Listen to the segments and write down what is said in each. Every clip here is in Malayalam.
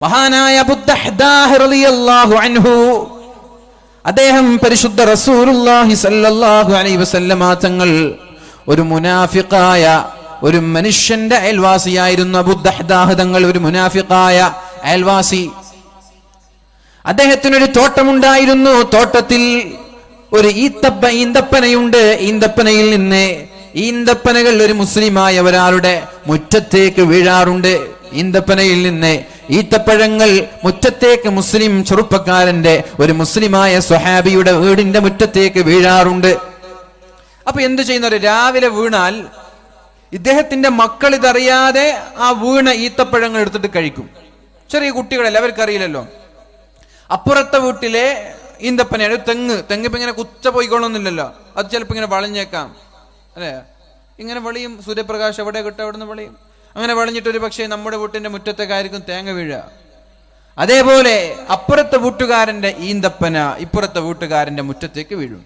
മഹാനായ അബൂ ദഹ്ദാഹ് റളിയല്ലാഹു അൻഹു അദ്ദേഹം പരിശുദ്ധ റസൂലുള്ളാഹി സ്വല്ലല്ലാഹു അലൈഹി വസല്ലമ തങ്ങൾ ഒരു മുനാഫിഖായ ഒരു മനുഷ്യന്റെ അയൽവാസിയായിരുന്നു. അബൂ ദഹ്ദാഹ് തങ്ങൾ ഒരു മുനാഫിഖായ അയൽവാസി. അദ്ദേഹത്തിനൊരു തോട്ടമുണ്ടായിരുന്നു. തോട്ടത്തിൽ ഒരു ഈന്തപ്പനയുണ്ട്. ഈന്തപ്പനയിൽ നിന്ന് ഈന്തപ്പനകൾ ഒരു മുസ്ലിമായ ഒരാളുടെ മുറ്റത്തേക്ക് വീഴാറുണ്ട്. ഈന്തപ്പനയിൽ നിന്ന് ഈത്തപ്പഴങ്ങൾ മുറ്റത്തേക്ക് മുസ്ലിം ചെറുപ്പക്കാരന്റെ ഒരു മുസ്ലിമായ സ്വഹാബിയുടെ വീടിന്റെ മുറ്റത്തേക്ക് വീഴാറുണ്ട്. അപ്പൊ എന്ത് ചെയ്യുന്നവര്, രാവിലെ വീണാൽ ഇദ്ദേഹത്തിന്റെ മക്കൾ ഇതറിയാതെ ആ വീണ ഈത്തപ്പഴങ്ങൾ എടുത്തിട്ട് കഴിക്കും. ചെറിയ കുട്ടികളല്ല, അവർക്കറിയില്ലല്ലോ. അപ്പുറത്തെ വീട്ടിലെ ഈന്തപ്പനയാണ് തെങ്ങ് ഇപ്പൊ ഇങ്ങനെ കുച്ച പോയിക്കൊള്ളൊന്നുമില്ലല്ലോ, അത് ചിലപ്പോ ഇങ്ങനെ വളഞ്ഞേക്കാം അല്ലെ, ഇങ്ങനെ വളയും. സൂര്യപ്രകാശം എവിടെ കിട്ടും, അവിടെ നിന്ന് വളയും. അങ്ങനെ വളഞ്ഞിട്ട് ഒരു പക്ഷേ നമ്മുടെ വീട്ടിന്റെ മുറ്റത്തേക്കായിരിക്കും തേങ്ങ വീഴുക. അതേപോലെ അപ്പുറത്തെ വീട്ടുകാരന്റെ ഈന്തപ്പന ഇപ്പുറത്തെ വീട്ടുകാരന്റെ മുറ്റത്തേക്ക് വീഴും.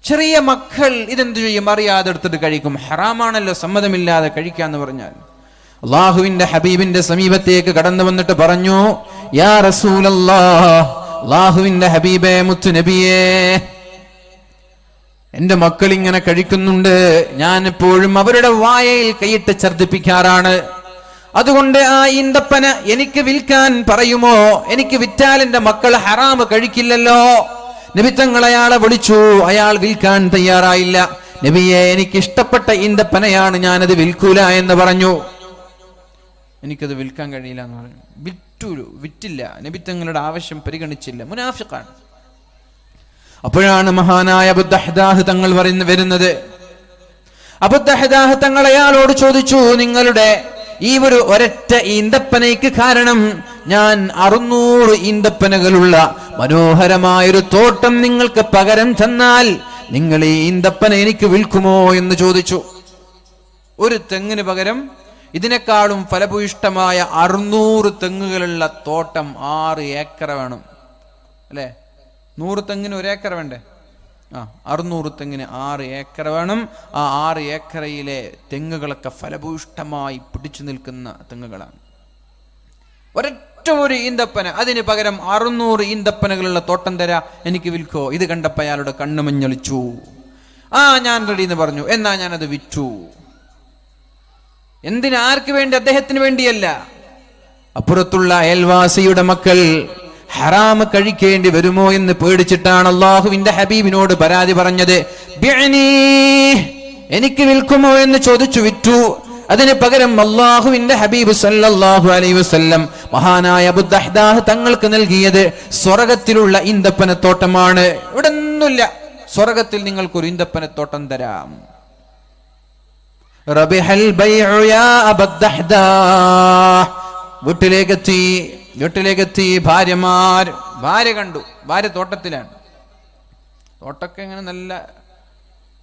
ചെറിയ മക്കൾ ഇതെന്തു ചെയ്യും, അറിയാതെ എടുത്തിട്ട് കഴിക്കും. ഹറാമാണല്ലോ സമ്മതമില്ലാതെ കഴിക്കാന്ന് പറഞ്ഞാൽ. അള്ളാഹുവിന്റെ ഹബീബിന്റെ സമീപത്തേക്ക് കടന്നു വന്നിട്ട് പറഞ്ഞു, യാ റസൂലല്ലാഹ്, അള്ളാഹുവിന്റെ ഹബീബേ, മുത്തു നബിയേ, എന്റെ മക്കൾ ഇങ്ങനെ കഴിക്കുന്നുണ്ട്. ഞാൻ എപ്പോഴും അവരുടെ വായയിൽ കൈയിട്ട് ഛർദ്ദിപ്പിക്കാറാണ്. അതുകൊണ്ട് ആ ഈന്തപ്പന എനിക്ക് വിൽക്കാൻ പറയുമോ? എനിക്ക് വിറ്റാൽ എന്റെ മക്കൾ ഹറാമ് കഴിക്കില്ലല്ലോ. നബി തങ്ങൾ അയാളെ വിളിച്ചു. അയാൾ വിൽക്കാൻ തയ്യാറായില്ല. നബിയെ, എനിക്ക് ഇഷ്ടപ്പെട്ട ഈന്തപ്പനയാണ്, ഞാനത് വിൽക്കൂല എന്ന് പറഞ്ഞു. എനിക്കത് വിൽക്കാൻ കഴിയില്ല എന്ന് പറഞ്ഞു. വിറ്റില്ല. നബി തങ്ങളുടെ ആവശ്യം പരിഗണിച്ചില്ല. മുനാഫിഖാണ്. അപ്പോഴാണ് മഹാനായ അബൂ ദഹ്ദാഹ് തങ്ങൾ വരുന്നത്. അബൂ ദഹ്ദാഹ് തങ്ങൾ അയാളോട് ചോദിച്ചു, നിങ്ങളുടെ ഈ ഒരു ഒരൊറ്റ ഈന്തപ്പനയ്ക്ക് കാരണം ഞാൻ 600 ഈന്തപ്പനകളുള്ള മനോഹരമായൊരു തോട്ടം നിങ്ങൾക്ക് പകരം തന്നാൽ നിങ്ങൾ ഈ ഈന്തപ്പന എനിക്ക് വിൽക്കുമോ എന്ന് ചോദിച്ചു. ഒരു തെങ്ങിന് പകരം ഇതിനേക്കാളും ഫലഭൂയിഷ്ടമായ 600 തെങ്ങുകളുള്ള തോട്ടം 6 ഏക്കർ വേണം അല്ലെ. 100 തെങ്ങിന് 1 ഏക്കർ വേണ്ടേ? 600 തെങ്ങിന് 6 ഏക്കർ വേണം. ആ 6 ഏക്കറയിലെ തെങ്ങുകളൊക്കെ ഫലഭൂയിഷ്ടമായി പിടിച്ചു നിൽക്കുന്ന തെങ്ങുകളാണ്. ഒരൊറ്റ ഒരു ഈന്തപ്പന, അതിന് പകരം 600 ഈന്തപ്പനകളുള്ള തോട്ടം തരാ, എനിക്ക് വിൽക്കോ? ഇത് കണ്ടപ്പോൾ അയാളുടെ കണ്ണു മഞ്ഞളിച്ചു. ഞാൻ റെഡി എന്ന് പറഞ്ഞു. എന്നാ ഞാനത് വിറ്റു. എന്തിന്? ആർക്ക് വേണ്ടി? അദ്ദേഹത്തിന് വേണ്ടിയല്ല. അപ്പുറത്തുള്ള അയൽവാസിയുടെ മക്കൾ ഹറാമ് കഴിക്കേണ്ടി വരുമോ എന്ന് പേടിച്ചിട്ടാണ് അള്ളാഹുവിന്റെ ഹബീബിനോട് പരാതി പറഞ്ഞത്. എനിക്ക് വിൽക്കുമോ എന്ന് ചോദിച്ചു. വിറ്റു. അതിന് പകരം അള്ളാഹുവിന്റെ ഹബീബ് സല്ലല്ലാഹു അലൈഹി വസല്ലം മഹാനായ അബൂ ദഹ്ദാഹ് തങ്ങൾക്ക് നൽകിയത് സ്വർഗത്തിലുള്ള ഈന്തപ്പനത്തോട്ടമാണ്. ഇവിടെ ഒന്നുമില്ല, സ്വർഗത്തിൽ നിങ്ങൾക്കൊരു ഈന്തപ്പനത്തോട്ടം തരാം. റബിഹൽ ബൈഉ യാ അബൂ ദഹ്ദാഹ്. വീട്ടിലേക്കെത്തി ഭാര്യ കണ്ടു. ഭാര്യ തോട്ടത്തിലാണ്. തോട്ടമൊക്കെ ഇങ്ങനെ നല്ല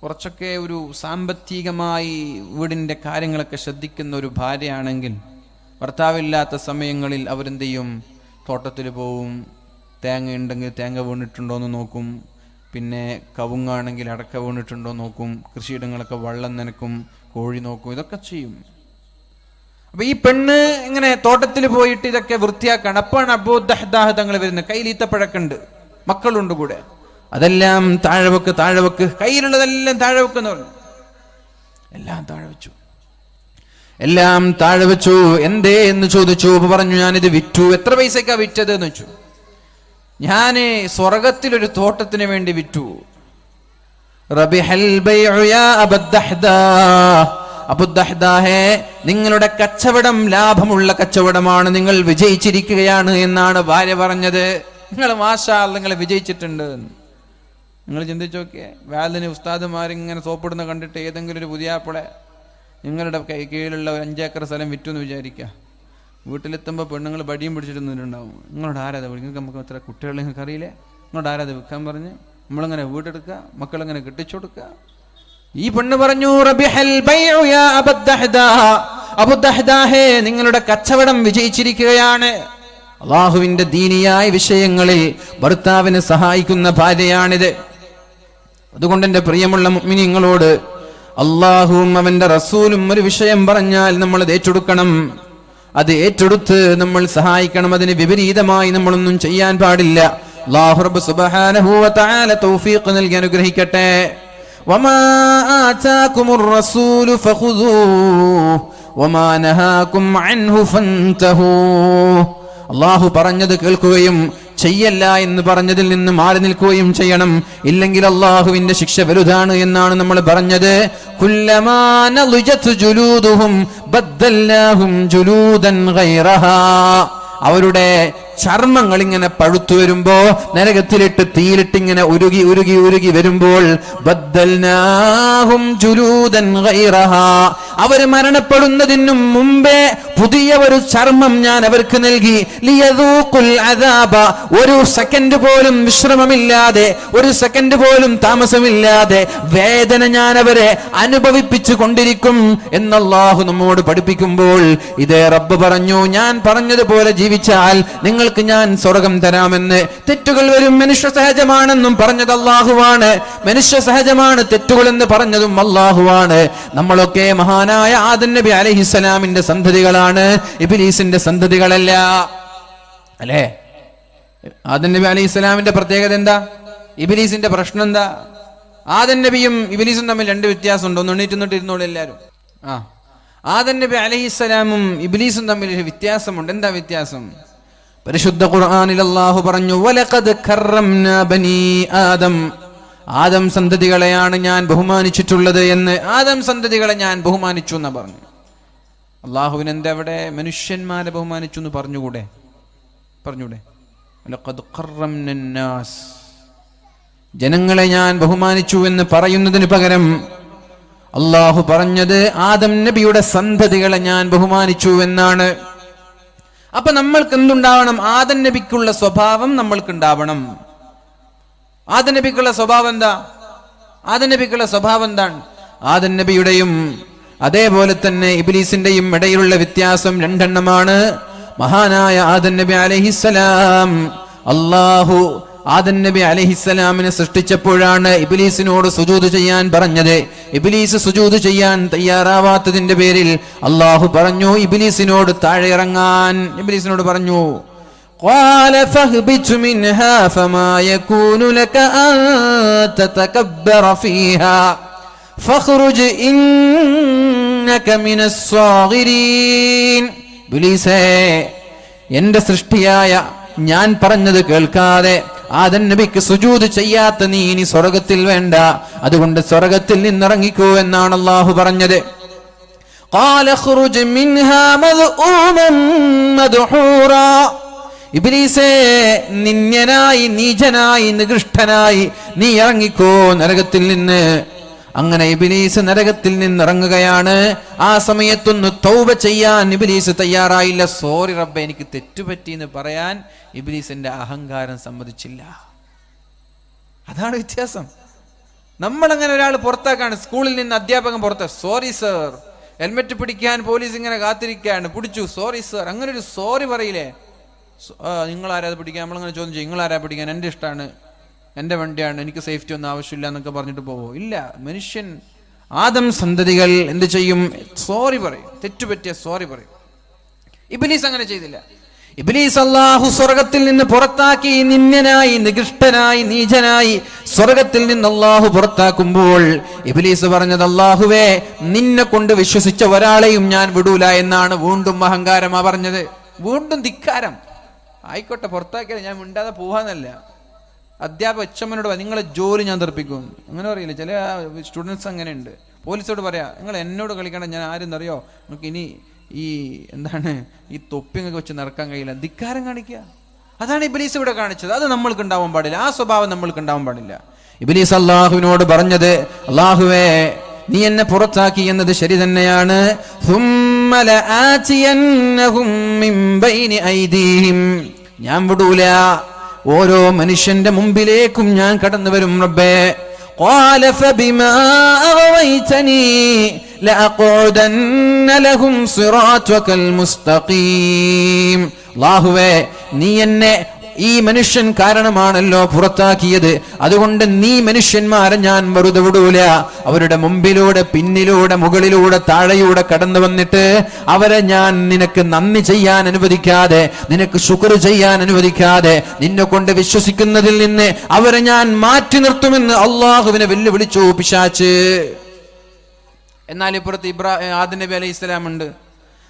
കുറച്ചൊക്കെ ഒരു സാമ്പത്തികമായി വീടിൻ്റെ കാര്യങ്ങളൊക്കെ ശ്രദ്ധിക്കുന്ന ഒരു ഭാര്യയാണെങ്കിൽ ഭർത്താവില്ലാത്ത സമയങ്ങളിൽ അവരെന്ത് ചെയ്യും? തോട്ടത്തിൽ പോവും. തേങ്ങ ഉണ്ടെങ്കിൽ തേങ്ങ വീണിട്ടുണ്ടോ എന്ന് നോക്കും. പിന്നെ കവുങ്ങാണെങ്കിൽ അടക്ക വീണിട്ടുണ്ടോ നോക്കും. കൃഷിയിടങ്ങളൊക്കെ വെള്ളം നനക്കും, കോഴി നോക്കും, ഇതൊക്കെ ചെയ്യും. അപ്പൊ ഈ പെണ്ണ് ഇങ്ങനെ തോട്ടത്തിൽ പോയിട്ട് ഇതൊക്കെ വൃത്തിയാക്കാണ്. അപ്പോഴാണ് അബൂ ദഹ്ദാഹ് തങ്ങൾ വരുന്നത്. കയ്യിൽ ഈത്തപ്പഴക്കുണ്ട്, മക്കളുണ്ട് കൂടെ. അതെല്ലാം താഴെ വെക്ക്, കയ്യിലുള്ളതെല്ലാം താഴെ വെക്കെന്ന് പറഞ്ഞു. എല്ലാം താഴെ വെച്ചു. എന്തേ എന്ന് ചോദിച്ചു. പറഞ്ഞു, ഞാനിത് വിറ്റു. എത്ര പൈസക്കാ വിറ്റത് എന്ന് വെച്ചു. ഞാന് സ്വർഗത്തിലൊരു തോട്ടത്തിന് വേണ്ടി വിറ്റു. റബിഹൽ ബൈഉ യാ അബൂ ദഹ്ദാഹ്. അബൂ ദഹ്ദാഹേ, നിങ്ങളുടെ കച്ചവടം ലാഭമുള്ള കച്ചവടമാണ്, നിങ്ങൾ വിജയിച്ചിരിക്കുകയാണ് എന്നാണ് ഭാര്യ പറഞ്ഞത്. നിങ്ങൾ മാഷാ അല്ലാഹ്, നിങ്ങൾ വിജയിച്ചിട്ടുണ്ട്. നിങ്ങൾ ചിന്തിച്ചു നോക്കിയേ, വാലിന് ഉസ്താദുമാരിങ്ങനെ സോപ്പിടുന്ന കണ്ടിട്ട് ഏതെങ്കിലും ഒരു പുതിയാപ്പിളെ നിങ്ങളുടെ കീഴിലുള്ള ഒരു 5 ഏക്കർ സ്ഥലം വിറ്റു എന്ന് വിചാരിക്കുക. വീട്ടിലെത്തുമ്പോൾ പെണ്ണുങ്ങൾ ബടിയും പിടിച്ചിട്ട് നിന്നിട്ടുണ്ടാവും. നിങ്ങളോട് ആരാധ? നമുക്ക് എത്ര കുട്ടികൾ നിങ്ങൾക്ക് അറിയില്ലേ? നിങ്ങളോട് ആരാധ വിൽക്കാൻ പറഞ്ഞ്? നമ്മളിങ്ങനെ വീടെടുക്കുക, മക്കളിങ്ങനെ കെട്ടിച്ചു കൊടുക്കുക. ഈ പെണ്ണ് പറഞ്ഞു, റബിഹൽ ബൈഉ യാ അബൂ ദഹ്ദാഹ്. അബൂ ദഹ്ദാഹേ, നിങ്ങളുടെ കച്ചവടം വിജയിച്ചിരിക്കുകയാണ്. അല്ലാഹുവിന്റെ ദീനിയായ വിഷയങ്ങളിൽ ഭർത്താവിനെ സഹായിക്കുന്ന ഭാര്യയാണിത്. അതുകൊണ്ട് എൻ്റെ പ്രിയമുള്ള മുഅ്മിനീങ്ങളോട് അല്ലാഹുവും അവന്റെ റസൂലും ഒരു വിഷയം പറഞ്ഞാൽ നമ്മൾ ഏറ്റെടുക്കണം. അത് ഏറ്റെടുത്ത് നമ്മൾ സഹായിക്കണം. അതിന് വിപരീതമായി നമ്മളൊന്നും ചെയ്യാൻ പാടില്ല. അല്ലാഹു റബ്ബ് സുബ്ഹാനഹു വ തആല തൗഫീഖ് നൽകി അനുഗ്രഹിക്കട്ടെ. വമാ ആതാകുമുർ റസൂലു ഫഖുദൂഹു വമാ നഹാകും അൻഹു ഫൻതഹൂ. അല്ലാഹു പറഞ്ഞത് കേൾക്കുകയും ചെയ്യല്ല എന്ന് പറഞ്ഞതിൽ നിന്ന് മാറി നിൽക്കുകയും ചെയ്യണം. ഇല്ലെങ്കിൽ അല്ലാഹുവിന്റെ ശിക്ഷ വലുതാണ് എന്നാണ് നമ്മൾ പറഞ്ഞത്. കുല്ലമാ നളിജത് ജുലൂദുഹും ബദ്ദൽനാഹും ജുലൂദൻ ഗൈറഹാ. അവരുടെ ചർമ്മങ്ങൾ ഇങ്ങനെ പഴുത്തു വരുമ്പോ, നരകത്തിലിട്ട് തീയിലിട്ട് ഇങ്ങനെ ഉരുകി ഉരുകി ഉരുകി വരുമ്പോൾ, ബദ്ദൽനാഹും ജുലൂദൻ ഗൈറഹാ, അവർ മരണപ്പെടുന്നതിനും മുമ്പേ പുതിയ ഒരു ചർമ്മം ഞാൻ അവർക്ക് നൽകി. ലിയദൂഖുൽ അദാബ, ഒരു സെക്കൻഡ് പോലും വിശ്രമമില്ലാതെ, ഒരു സെക്കൻഡ് പോലും താമസമില്ലാതെ വേദന ഞാൻ അവരെ അനുഭവിപ്പിച്ചു കൊണ്ടിരിക്കും എന്ന് അല്ലാഹു നമ്മോട് പഠിപ്പിക്കുമ്പോൾ, ഇതേ റബ്ബ് പറഞ്ഞു, ഞാൻ പറഞ്ഞതുപോലെ ജീവിച്ചാൽ നിങ്ങൾക്ക് ഞാൻ സ്വർഗം തരാമെന്ന്. തെറ്റുകൾ വരും, മനുഷ്യ സഹജമാണെന്നും പറഞ്ഞത് അല്ലാഹുവാണ്. മനുഷ്യ സഹജമാണ് തെറ്റുകൾ എന്ന് പറഞ്ഞതും അല്ലാഹുവാണ്. നമ്മളൊക്കെ മഹാനായ ആദം നബി അലൈഹിസ്സലാമിന്റെ സന്തതികളാണ്, ഇബ്ലീസിന്റെ സന്തതികളല്ല. അല്ലേ? ആദം നബി അലൈഹിസ്സലാമിന്റെ പ്രത്യേകത എന്താ? ഇബ്ലീസിന്റെ പ്രശ്നം എന്താ? ആദം നബിയും ഇബ്ലീസും തമ്മിൽ രണ്ട് വ്യത്യാസമുണ്ട്. ഒന്ന് എണീറ്റുന്നിട്ട് ഇരുന്നോളൂ എല്ലാവരും. ആദം നബി അലൈഹിസ്സലാമും ഇബ്ലീസും തമ്മിൽ ഒരു വ്യത്യാസമുണ്ട്. എന്താ വ്യത്യാസം? പരിശുദ്ധ ഖുർആനിൽ അല്ലാഹു പറഞ്ഞു, വലഖദ് കറംനാ ബനീ ആദം, ആദം സന്തതികളെയാണ് ഞാൻ ബഹുമാനിച്ചിട്ടുള്ളത് എന്ന്. ആദം സന്തതികളെ ഞാൻ ബഹുമാനിച്ചു എന്ന് പറഞ്ഞു. അല്ലാഹുവിന് എന്താ അവിടെ മനുഷ്യന്മാരെ ബഹുമാനിച്ചു എന്ന് പറഞ്ഞുകൂടെ? വലഖദ് കറംനാസ്, ജനങ്ങളെ ഞാൻ ബഹുമാനിച്ചു എന്ന് പറയുന്നതിന് പകരം അല്ലാഹു പറഞ്ഞത് ആദം നബിയുടെ സന്തതികളെ ഞാൻ ബഹുമാനിച്ചു എന്നാണ്. അപ്പൊ നമ്മൾക്ക് എന്തുണ്ടാവണം? ആദം നബിക്കുള്ള സ്വഭാവം നമ്മൾക്കുണ്ടാവണം. ആദം നബിക്കുള്ള സ്വഭാവം എന്താ? ആദം നബിക്കുള്ള സ്വഭാവം എന്താണ്? ആദം നബിയുടെയും അതേപോലെ തന്നെ ഇബ്ലീസിന്റെയും ഇടയിലുള്ള വ്യത്യാസം രണ്ടെണ്ണമാണ്. മഹാനായ ആദം നബി അലൈഹിസ്സലാം, അല്ലാഹു ആദം നബി അലൈഹിസ്സലാമിനെ സൃഷ്ടിച്ചപ്പോഴാണ് ഇബ്ലീസിനോട് സുജൂദ് ചെയ്യാൻ പറഞ്ഞത്. ഇബ്ലീസ് സുജൂദ് ചെയ്യാൻ തയ്യാറാവാത്തതിന്റെ പേരിൽ അല്ലാഹു പറഞ്ഞു ഇബ്ലീസിനോട് താഴെ ഇറങ്ങാൻ. ഇബ്ലീസിനോട് പറഞ്ഞു, ഖാല ഫഹ്ബിത് മിൻഹാ ഫമാ യകൂനു ലക അൻ തതകബ്ബറ ഫീഹാ ഫഖ്റുജ് ഇന്നക മിനസ് സാഗിരീൻ. ഇബ്ലീസേ, എന്റെ സൃഷ്ടിയായ ഞാൻ പറഞ്ഞത് കേൾക്കാതെ ആദം നബിക്ക് സുജൂദ് ചെയ്യാത്ത നീ ഇനി സ്വർഗത്തിൽ വേണ്ട, അതുകൊണ്ട് സ്വർഗത്തിൽ നിന്നിറങ്ങിക്കോ എന്നാണ് അല്ലാഹു പറഞ്ഞത്. ഖാല ഖുറുജ് മിൻഹാ മദ്ഊമൻ മദ്ഹൂറാ. ഇബ്ലീസേ, നിന്യനായി, നീചനായി, നികൃഷ്ടനായി നീ ഇറങ്ങിക്കോ നരകത്തിൽ നിന്ന്. അങ്ങനെ ഇബ്ലീസ് നരകത്തിൽ നിന്നിറങ്ങുകയാണ്. ആ സമയത്തൊന്ന് തൗബ ചെയ്യാൻ ഇബ്ലീസ് തയ്യാറായില്ല. സോറി റബ്ബേ, എനിക്ക് തെറ്റുപറ്റി എന്ന് പറയാൻ ഇബ്ലീസിന്റെ അഹങ്കാരം സമ്മതിച്ചില്ല. അതാണ് വ്യത്യാസം. നമ്മളങ്ങനെ ഒരാൾ പുറത്താക്കാണ്, സ്കൂളിൽ നിന്ന് അധ്യാപകൻ പുറത്ത്, സോറി സർ, ഹെൽമെറ്റ് പിടിക്കാൻ പോലീസ് ഇങ്ങനെ കാത്തിരിക്കുകയാണ്, പിടിച്ചു, സോറി സർ, അങ്ങനെ ഒരു സോറി പറയില്ലേ? നിങ്ങളാരാ പിടിക്കാൻ? നമ്മളങ്ങനെ ചോദ്യം ചെയ്യും, നിങ്ങളാരാ പിടിക്കാൻ? എൻ്റെ ഇഷ്ടമാണ്, എൻ്റെ വണ്ടിയാണ്, എനിക്ക് സേഫ്റ്റി ഒന്നും ആവശ്യമില്ല എന്നൊക്കെ പറഞ്ഞിട്ട് പോവോ? ഇല്ല. മനുഷ്യൻ, ആദം സന്തതികൾ എന്ത് ചെയ്യും? സോറി പറയും, തെറ്റുപറ്റിയ സോറി പറയും. ഇബ്ലീസ് അങ്ങനെ ചെയ്തില്ല. ഇബ്ലീസ് അല്ലാഹു സ്വർഗത്തിൽ നിന്ന് പുറത്താക്കി, നിന്യനായി, നികൃഷ്ടനായി, നീചനായി സ്വർഗത്തിൽ നിന്ന് അല്ലാഹു പുറത്താക്കുമ്പോൾ ഇബ്ലീസ് പറഞ്ഞത്, അല്ലാഹുവേ, നിന്നെ കൊണ്ട് വിശ്വസിച്ച ഒരാളെയും ഞാൻ വിടൂല എന്നാണ്. വീണ്ടും അഹങ്കാരമാ പറഞ്ഞത്, വീണ്ടും ധിക്കാരം. ആയിക്കോട്ടെ, പുറത്താക്കിയാൽ ഞാൻ മിണ്ടാതെ പോവാന്നല്ല. അധ്യാപക അച്ഛമ്മനോട് നിങ്ങളെ ജോലി ഞാൻ തെറിപ്പിക്കും, അങ്ങനെ പറയില്ല. ചില സ്റ്റുഡൻസ് അങ്ങനെയുണ്ട്. പോലീസോട് പറയാ, നിങ്ങൾ എന്നോട് കളിക്കണം, ഞാൻ ആരെന്നറിയോ, നമുക്ക് ഇനി ഈ ഈ തൊപ്പിങ്ങൊക്കെ വെച്ച് നടക്കാൻ കഴിയില്ല. ധിക്കാരം കാണിക്കുക. അതാണ് ഇബ്ലീസ് ഇവിടെ കാണിച്ചത്. അത് നമ്മൾക്ക് ഉണ്ടാവാൻ പാടില്ല. ആ സ്വഭാവം നമ്മൾക്ക് ഉണ്ടാവാൻ പാടില്ല. ഇബ്ലീസ് അല്ലാഹുവിനോട് പറഞ്ഞത്, അല്ലാഹുവേ, നീ എന്നെ പുറത്താക്കി എന്നത് ശരി തന്നെയാണ്. ഞാൻ വിടൂല, ഓരോ മനുഷ്യന്റെ മുമ്പിലേക്കും ഞാൻ കടന്നു വരും റബ്ബേ. ഖാല ഫബിമാ അഗ്വൈതനി ലഅഖഉദന്ന ലഹും സിറാതകൽ മുസ്തഖീം. അല്ലാഹുവേ, നീ എന്നെ ഈ മനുഷ്യൻ കാരണമാണല്ലോ പുറത്താക്കിയത്. അതുകൊണ്ട് നീ മനുഷ്യന്മാരെ ഞാൻ വെറുതെ വിടൂല. അവരുടെ മുമ്പിലൂടെ, പിന്നിലൂടെ, മുകളിലൂടെ, താഴെയൂടെ കടന്നു വന്നിട്ട് അവരെ ഞാൻ നിനക്ക് നന്ദി ചെയ്യാൻ അനുവദിക്കാതെ, നിനക്ക് ശുക്ർ ചെയ്യാൻ അനുവദിക്കാതെ, നിന്നെ കൊണ്ട് വിശ്വസിക്കുന്നതിൽ നിന്ന് അവരെ ഞാൻ മാറ്റി നിർത്തുമെന്ന് അള്ളാഹുവിനെ വെല്ലുവിളിച്ചു പിശാച്. എന്നാൽ ഇപ്പുറത്ത് ആദം നബി അലൈഹി സ്വലാം ഉണ്ട്.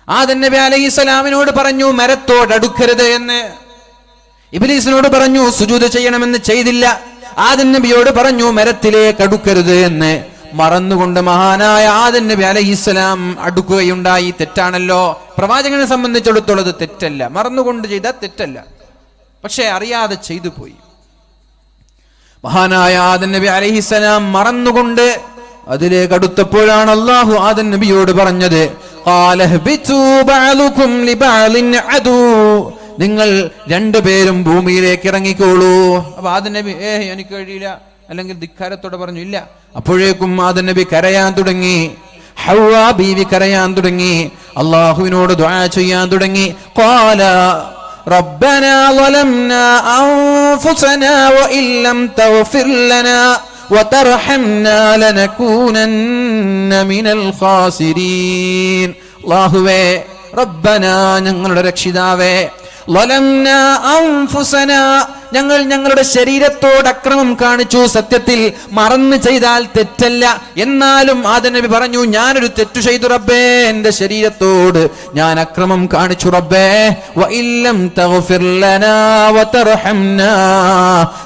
ആദം നബി അലൈഹി സ്വലാമിനോട് പറഞ്ഞു മരത്തോട് അടുക്കരുത് എന്ന്. ഇബ്ലീസിനോട് പറഞ്ഞു സുജൂദ് ചെയ്യണമെന്ന്, ചെയ്തില്ല. ആദം നബിയോട് പറഞ്ഞു മരത്തിലേക്ക് അടുക്കരുത് എന്ന്. മറന്നുകൊണ്ട് മഹാനായ ആദം നബി അലൈഹിസ്സലാം അടുക്കുകയുണ്ടായി. തെറ്റാണല്ലോ, പ്രവാചകനെ സംബന്ധിച്ചിടത്തോളം അത് തെറ്റല്ല. മറന്നുകൊണ്ട് ചെയ്താൽ തെറ്റല്ല, പക്ഷെ അറിയാതെ ചെയ്തു പോയി. മഹാനായ ആദം നബി അലൈഹിസ്സലാം മറന്നുകൊണ്ട് അതിലേക്ക് അടുത്തപ്പോഴാണ് അല്ലാഹു ആദം നബിയോട് പറഞ്ഞത്, നിങ്ങൾ രണ്ടുപേരും ഭൂമിയിലേക്ക് ഇറങ്ങിക്കോളൂ. അപ്പൊ ആദം നബി എനിക്ക് കഴിയില്ല, അല്ലെങ്കിൽ ധിക്കാരത്തോടെ പറഞ്ഞു ഇല്ല. അപ്പോഴേക്കും ആദം നബി കരയാൻ തുടങ്ങി, ഹവ്വാ ബീവി കരയാൻ തുടങ്ങി, അല്ലാഹുവിനോട് ദുആ ചെയ്യാൻ തുടങ്ങി. ഖാല റബ്ബനാ ളലംനാ അൻഫുസനാ വഇൻ ലം തഗ്ഫിർ ലനാ വതർഹംനാ ലനകൂനന്ന മിനൽ ഖാസിരീൻ. അല്ലാഹുവേ, റബ്ബനാ ഞങ്ങളുടെ രക്ഷിതാവേ, ളലംനാ അൻഫുസനാ ഞങ്ങൾ ഞങ്ങളുടെ ശരീരത്തോട് അക്രമം കാണിച്ചു. സത്യത്തിൽ മറന്നു ചെയ്താൽ തെറ്റല്ല, എന്നാലും ആദം നബി പറഞ്ഞു ഞാനൊരു തെറ്റു ചെയ്തു റബ്ബേ, എന്റെ ശരീരത്തോട് ഞാൻ അക്രമം കാണിച്ചു റബ്ബേ. വഇല്ലം തഗ്ഫിർ ലനാ വതർഹംനാ,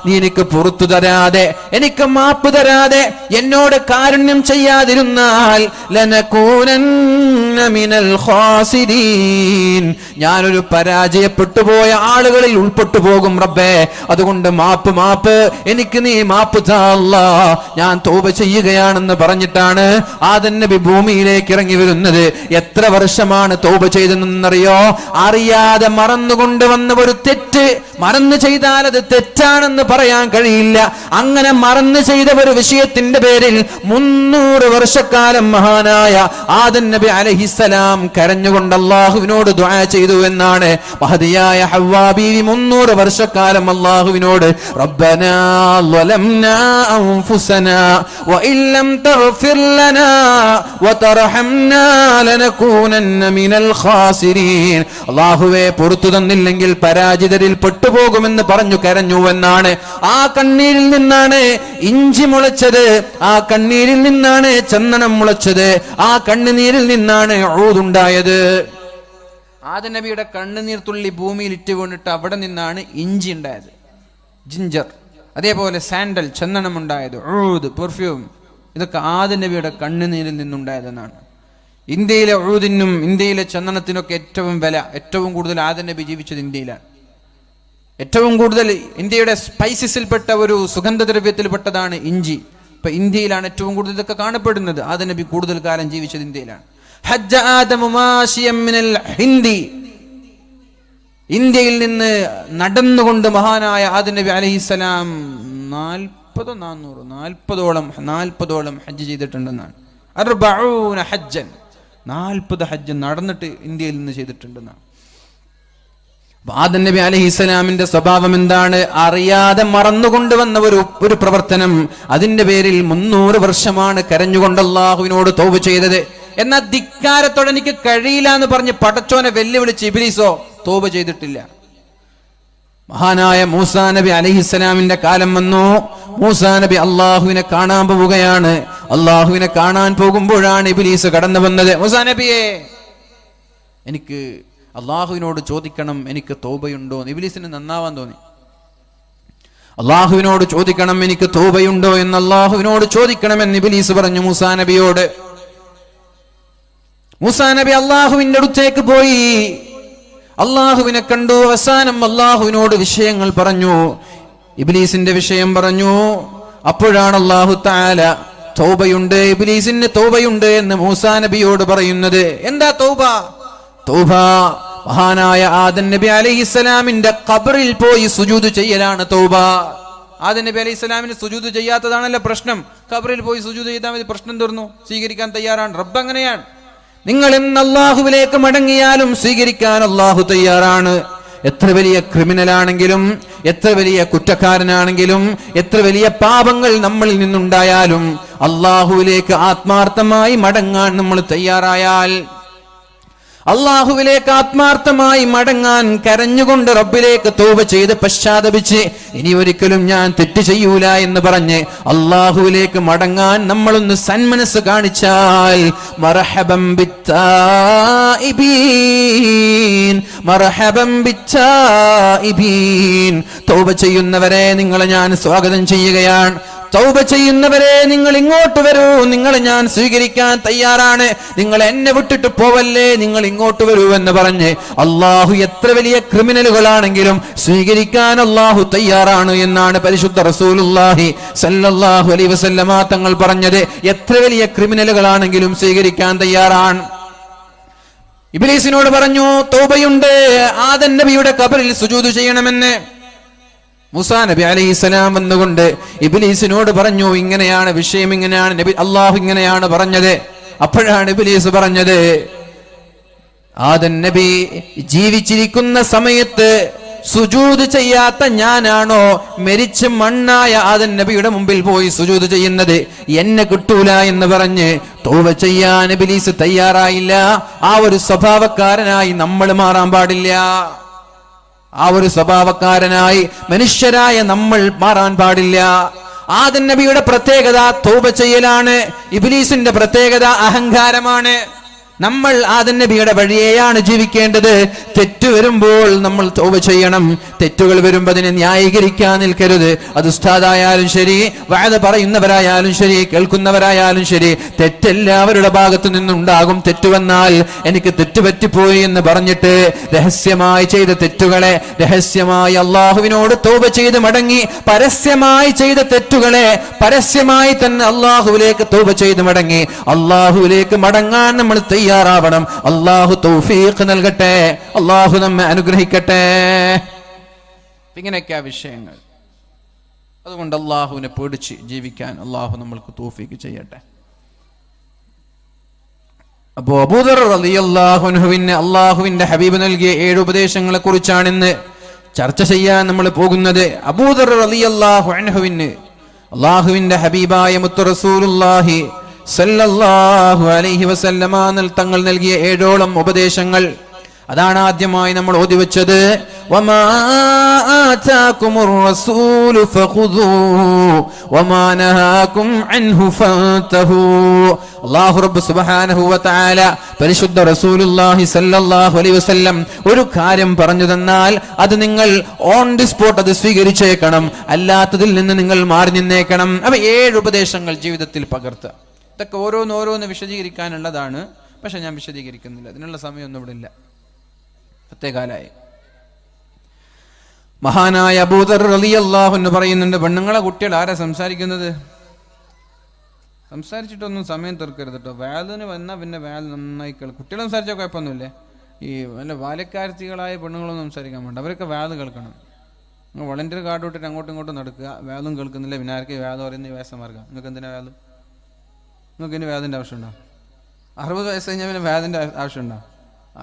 നീ എനിക്ക് പുറത്തു തരാതെ, എനിക്ക് മാപ്പ് തരാതെ, എന്നോട് കാരുണ്യം ചെയ്യാതിരുന്നാൽ ലനകൂനന്ന മിനൽ ഖാസിരീൻ, ഞാനൊരു പരാജയപ്പെട്ടുപോയ ആളുകളിൽ ഉൾപ്പെട്ടു പോകും റബ്ബേ. അതുകൊണ്ട് മാപ്പ് എനിക്ക് നീ മാപ്പ് താ അല്ലാഹ്, ഞാൻ തൗബ ചെയ്യുകയാണെന്ന് പറഞ്ഞിട്ടാണ് ആദം നബി ഭൂമിയിലേക്ക് ഇറങ്ങി വരുന്നത്. എത്ര വർഷമാണ് തൗബ ചെയ്തതെന്നറിയോ? അറിയാതെ മറന്നുകൊണ്ട് വന്ന ഒരു തെറ്റ്, മറന്നു ചെയ്താൽ അത് തെറ്റാണെന്ന് പറയാൻ കഴിയില്ല. അങ്ങനെ മറന്നു ചെയ്ത ഒരു വിഷയത്തിന്റെ പേരിൽ 300 വർഷക്കാലം മഹാനായ ആദം നബി അലൈഹിസ്സലാം കരഞ്ഞുകൊണ്ട് അല്ലാഹുവിനോട് ദുആ ചെയ്തു എന്നാണ്. മഹദിയായ ഹവ്വാ ബീവി 300 വർഷക്കാലം അല്ലാഹുവിനോട് റബ്ബനാ ളലംനാ അൻഫുസനാ വഇൻ ലം തഗ്ഫിർ ലനാ വതർഹംനാ ലനകൂനന്ന മിനൽ ഖാസിരീൻ, അല്ലാഹുവേ പുറത്തു തന്നില്ലെങ്കിൽ പരാജിതരിൽ പെട്ടുപോകുമെന്ന് പറഞ്ഞു കരഞ്ഞുവെന്നാണ്. ആ കണ്ണീരിൽ നിന്നാണ് ഇഞ്ചി മുളച്ചത്, ആ കണ്ണീരിൽ നിന്നാണ് ചന്ദനം മുളച്ചത്, ആ കണ്ണുനീരിൽ നിന്നാണ് ഊദുണ്ടായത്. ആദം നബിയുടെ കണ്ണുനീർ തുള്ളി ഭൂമിയിൽ ഇറ്റ് വീണിട്ട് അവിടെ നിന്നാണ് ഇഞ്ചി ഉണ്ടായത്, ജിഞ്ചർ. അതേപോലെ സാൻഡൽ, ചന്ദനം ഉണ്ടായത്, ഊദ്, പെർഫ്യൂം, ഇതൊക്കെ ആദം നബിയുടെ കണ്ണുനീരിൽ നിന്നുണ്ടായതെന്നാണ്. ഇന്ത്യയിലെ ഊദിനും ഇന്ത്യയിലെ ചന്ദനത്തിനൊക്കെ ഏറ്റവും വില, ഏറ്റവും കൂടുതൽ ആദം നബി ജീവിച്ചത് ഇന്ത്യയിലാണ്. ഏറ്റവും കൂടുതൽ ഇന്ത്യയുടെ സ്പൈസസിൽപ്പെട്ട ഒരു സുഗന്ധദ്രവ്യത്തിൽപ്പെട്ടതാണ് ഇഞ്ചി. ഇപ്പൊ ഇന്ത്യയിലാണ് ഏറ്റവും കൂടുതൽ ഇതൊക്കെ കാണപ്പെടുന്നത്. ആദം നബി കൂടുതൽ കാലം ജീവിച്ചത് ഇന്ത്യയിലാണ്. ഹജ്ജ ആദമു മാശിയം മിനൽ ഹിന്ദി, ഇന്ത്യയിൽ നിന്ന് നടന്നുകൊണ്ട് മഹാനായ ആദം നബി അലൈഹിസ്സലാം 40ഓളം ഹജ്ജ് ചെയ്തിട്ടുണ്ടെന്നാണ്. 40 ഹജ്ജൻ, 40 ഹജ്ജ് നടന്നിട്ട് ഇന്ത്യയിൽ നിന്ന് ചെയ്തിട്ടുണ്ടെന്നാണ്. ആദം നബി അലൈഹിസ്സലാമിന്റെ സ്വഭാവം എന്താണ്? അറിയാതെ മറന്നുകൊണ്ടുവന്ന ഒരു പ്രവർത്തനം, അതിന്റെ പേരിൽ 300 വർഷമാണ് കരഞ്ഞുകൊണ്ട് അല്ലാഹുവിനോട് തൗബ ചെയ്തത്. എന്നാൽ ധിക്കാരത്തോടെ എനിക്ക് കഴിയില്ല എന്ന് പറഞ്ഞ് പടച്ചോനെ വെല്ലുവിളിച്ച് ഇബ്ലീസോ തൗബ ചെയ്തിട്ടില്ല. മഹാനായ മൂസാ നബി അലൈഹിസ്സലാമിന്റെ കാലം വന്നു. മൂസാ നബി അള്ളാഹുവിനെ കാണാൻ പോവുകയാണ്. അള്ളാഹുവിനെ കാണാൻ പോകുമ്പോഴാണ് ഇബ്ലീസ് കടന്നു വന്നത്. മൂസാ നബിയെ, എനിക്ക് അള്ളാഹുവിനോട് ചോദിക്കണം, എനിക്ക് തൗബയുണ്ടോ? ഇബ്ലീസിന് നന്നാവാൻ തോന്നി. അള്ളാഹുവിനോട് ചോദിക്കണം, എനിക്ക് തൗബയുണ്ടോ എന്ന് അള്ളാഹുവിനോട് ചോദിക്കണമെന്ന് ഇബ്ലീസ് പറഞ്ഞു മൂസാ നബിയോട്. മൂസാ നബി അള്ളാഹുവിന്റെ അടുത്തേക്ക് പോയി, അള്ളാഹുവിനെ കണ്ടു. അവസാനം അള്ളാഹുവിനോട് വിഷയങ്ങൾ പറഞ്ഞു, ഇബ്ലീസിന്റെ വിഷയം പറഞ്ഞു. അപ്പോഴാണ് അല്ലാഹു തആല തൗബയുണ്ട്, ഇബ്ലീസിന് തൗബയുണ്ട് എന്ന് മൂസാ നബിയോട് പറയുന്നത്. എന്താ തൗബ? തൗബ മഹാനായ ആദം നബി അലൈഹിസ്സലാമിന്റെ ഖബറിൽ പോയി സുജൂദ് ചെയ്യലാണ് തൗബ. ആദം നബി അലൈഹിസ്സലാമിന് സുജൂദ് ചെയ്യാത്തതാണല്ലോ പ്രശ്നം. ഖബറിൽ പോയി സുജൂദ് ചെയ്താൽ മതി, പ്രശ്നം തീർന്നു. സ്വീകരിക്കാൻ തയ്യാറാണ് റബ്ബ്. അങ്ങനെയാണ്. നിങ്ങൾ എന്ന് അല്ലാഹുവിലേക്ക് മടങ്ങിയാലും സ്വീകരിക്കാൻ അല്ലാഹു തയ്യാറാണ്. എത്ര വലിയ ക്രിമിനലാണെങ്കിലും, എത്ര വലിയ കുറ്റക്കാരനാണെങ്കിലും, എത്ര വലിയ പാപങ്ങൾ നമ്മളിൽ നിന്നുണ്ടായാലും അള്ളാഹുവിലേക്ക് ആത്മാർത്ഥമായി മടങ്ങാൻ നമ്മൾ തയ്യാറായാൽ, അള്ളാഹുവിലേക്ക് ആത്മാർത്ഥമായി മടങ്ങാൻ കരഞ്ഞുകൊണ്ട് റബ്ബിലേക്ക് തൗബ ചെയ്ത് പശ്ചാത്തപിച്ച് ഇനി ഒരിക്കലും ഞാൻ തെറ്റ് ചെയ്യൂല എന്ന് പറഞ്ഞ് അള്ളാഹുവിലേക്ക് മടങ്ങാൻ നമ്മളൊന്ന് സന്മനസ് കാണിച്ചാൽ മർഹബൻ ബിത്തായിബീൻ, മർഹബൻ ബിത്തായിബീൻ, തൗബ ചെയ്യുന്നവരെ നിങ്ങളെ ഞാൻ സ്വാഗതം ചെയ്യുകയാണ്. തൗബ ചെയ്യുന്നവരെ നിങ്ങൾ ഇങ്ങോട്ട് വരൂ, നിങ്ങളെ ഞാൻ സ്വീകരിക്കാൻ തയ്യാറാണ്, നിങ്ങൾ എന്നെ വിട്ടിട്ട് പോവല്ലേ, നിങ്ങൾ ഇങ്ങോട്ട് വരൂ എന്ന് പറഞ്ഞ് അള്ളാഹു എത്ര വലിയ ക്രിമിനലുകളാണെങ്കിലും സ്വീകരിക്കാൻ അള്ളാഹു തയ്യാറാണ് എന്നാണ് പരിശുദ്ധ റസൂലുള്ളാഹി സല്ലല്ലാഹു അലൈഹി വസല്ലമ തങ്ങൾ പറഞ്ഞത്. എത്ര വലിയ ക്രിമിനലുകളാണെങ്കിലും സ്വീകരിക്കാൻ തയ്യാറാണ്. ഇബ്ലീസിനോട് പറഞ്ഞു തൗബയുണ്ട്, ആദം നബിയുടെ ഖബറിൽ സുജൂദ് ചെയ്യണമെന്ന്. മൂസാ നബി അലൈഹിസ്സലാം വന്നുകൊണ്ട് ഇബ്ലീസിനോട് പറഞ്ഞു ഇങ്ങനെയാണ് വിഷയം, ഇങ്ങനെയാണ് നബി അള്ളാഹു ഇങ്ങനെയാണ് പറഞ്ഞത്. അപ്പോഴാണ് ഇബ്ലീസ് പറഞ്ഞത്, ആദം നബി ജീവിച്ചിരിക്കുന്ന സമയത്ത് സുജൂദ് ചെയ്യാത്ത ഞാനാണോ മരിച്ച് മണ്ണായ ആദം നബിയുടെ മുമ്പിൽ പോയി സുജൂദ് ചെയ്യുന്നത്? എന്നെ കിട്ടൂല എന്ന് പറഞ്ഞ് തൗബ ചെയ്യാൻ ഇബ്ലീസ് തയ്യാറായില്ല. ആ ഒരു സ്വഭാവക്കാരനായി നമ്മൾ മാറാൻ പാടില്ല. ആ ഒരു സ്വഭാവക്കാരനായി മനുഷ്യരായ നമ്മൾ മാറാൻ പാടില്ല. ആദം നബിയുടെ പ്രത്യേകത തൗബ ചെയ്യലാണ്, ഇബ്ലീസിന്റെ പ്രത്യേകത അഹങ്കാരമാണ്. നമ്മൾ ആദം നബിയുടെ വഴിയെയാണ് ജീവിക്കേണ്ടത്. തെറ്റ് വരുമ്പോൾ നമ്മൾ തൗബ ചെയ്യണം. തെറ്റുകൾ വരുമ്പോൾ അതിനെ ന്യായീകരിക്കാൻ നിൽക്കരുത്. അത് ഉസ്താദായാലും ശരി, വഅദ് പറയുന്നവരായാലും ശരി, കേൾക്കുന്നവരായാലും ശരി, തെറ്റെല്ലാവരുടെ ഭാഗത്തു നിന്നുണ്ടാകും. തെറ്റുവന്നാൽ എനിക്ക് തെറ്റ് പറ്റിപ്പോയി എന്ന് പറഞ്ഞിട്ട് രഹസ്യമായി ചെയ്ത തെറ്റുകളെ രഹസ്യമായി അള്ളാഹുവിനോട് തൗബ ചെയ്ത് മടങ്ങി, പരസ്യമായി ചെയ്ത തെറ്റുകളെ പരസ്യമായി തന്നെ അള്ളാഹുവിലേക്ക് തൗബ ചെയ്ത് മടങ്ങി അള്ളാഹുവിലേക്ക് മടങ്ങാൻ നമ്മൾ തയ്യാറാവണം. അള്ളാഹു തൗഫീഖ് നൽകട്ടെ, അള്ളാഹു നമ്മെ അനുഗ്രഹിക്കട്ടെ. ഇങ്ങനെയൊക്കെയാ വിഷയങ്ങൾ. അതുകൊണ്ട് അള്ളാഹുവിനെ പേടിച്ച് ജീവിക്കാൻ അള്ളാഹു നമ്മൾക്ക് തൗഫീഖ് ചെയ്യട്ടെ. അപ്പോ അബൂദർ റളിയല്ലാഹു അൻഹുവിന് അള്ളാഹുവിന്റെ ഹബീബ് നൽകിയ 7 ഉപദേശങ്ങളെ കുറിച്ചാണ് ഇന്ന് ചർച്ച ചെയ്യാൻ നമ്മൾ പോകുന്നത്. അബൂദർ റളിയല്ലാഹു അൻഹുവിന് അള്ളാഹുവിന്റെ ഹബീബായ മുത്തു റസൂലുള്ളാഹി സല്ലല്ലാഹു അലൈഹി വസല്ലമ തങ്ങൾ നൽകിയ 7ഓളം ഉപദേശങ്ങൾ. അതാണ് ആദ്യമായി നമ്മൾ ഓതി വെച്ചത്. വമാ ആതാകുമുർ റസൂലു ഫഖുദൂഹു വമാ നഹാകും അൻഹു ഫന്തഹു. അല്ലാഹു റബ്ബ് സുബ്ഹാനഹു വ തആല പരിശുദ്ധ റസൂലുള്ളാഹി സല്ലല്ലാഹു അലൈഹി വസല്ലം ഒരു കാര്യം പറഞ്ഞു തന്നാൽ അത് നിങ്ങൾ ഓൺ ദി സ്പോട്ട് അത് സ്വീകരിച്ചേക്കണം, അല്ലാത്തതിൽ നിന്ന് നിങ്ങൾ മാറി നിന്നേക്കണം. അപ്പോൾ 7 ഉപദേശങ്ങൾ ജീവിതത്തിൽ പകർത്തുക. ഇതൊക്കെ ഓരോന്ന് വിശദീകരിക്കാനുള്ളതാണ്, പക്ഷെ ഞാൻ വിശദീകരിക്കുന്നില്ല, അതിനുള്ള സമയമൊന്നും ഇവിടെ ഇല്ല, പ്രത്യേകാലായി. മഹാനായ അബൂദർ റളിയല്ലാഹു അൻഹു പറയുന്നുണ്ട്, പെണ്ണുങ്ങളെ കുട്ടികൾ ആരാ സംസാരിക്കുന്നത്? സംസാരിച്ചിട്ടൊന്നും സമയം തീർക്കരുത് കേട്ടോ. വാലിന് വന്നാൽ പിന്നെ വാൽ നന്നായി കേൾക്കും. കുട്ടികൾ സംസാരിച്ചാൽ കുഴപ്പമൊന്നുമില്ലേ. ഈ വല്ല ബാല്യക്കാരത്തികളായ പെണ്ണുങ്ങളൊന്നും സംസാരിക്കാൻ വേണ്ട, അവരൊക്കെ വാല് കേൾക്കണം. നിങ്ങൾ വളണ്ടിയർ കാർഡ് വിട്ടിട്ട് അങ്ങോട്ടും ഇങ്ങോട്ടും നടക്കുക, വാലും കേൾക്കുന്നില്ല, പിന്നെ ആർക്ക് വാല് പറയുന്ന വേഷമാർഗം. നിങ്ങൾക്ക് എന്തിനാ വാല്? നിങ്ങൾക്ക് ഇനി വേദിൻ്റെ ആവശ്യമുണ്ടോ? 60 വയസ്സ് കഴിഞ്ഞാൽ പിന്നെ വേദിൻ്റെ ആവശ്യമുണ്ടോ?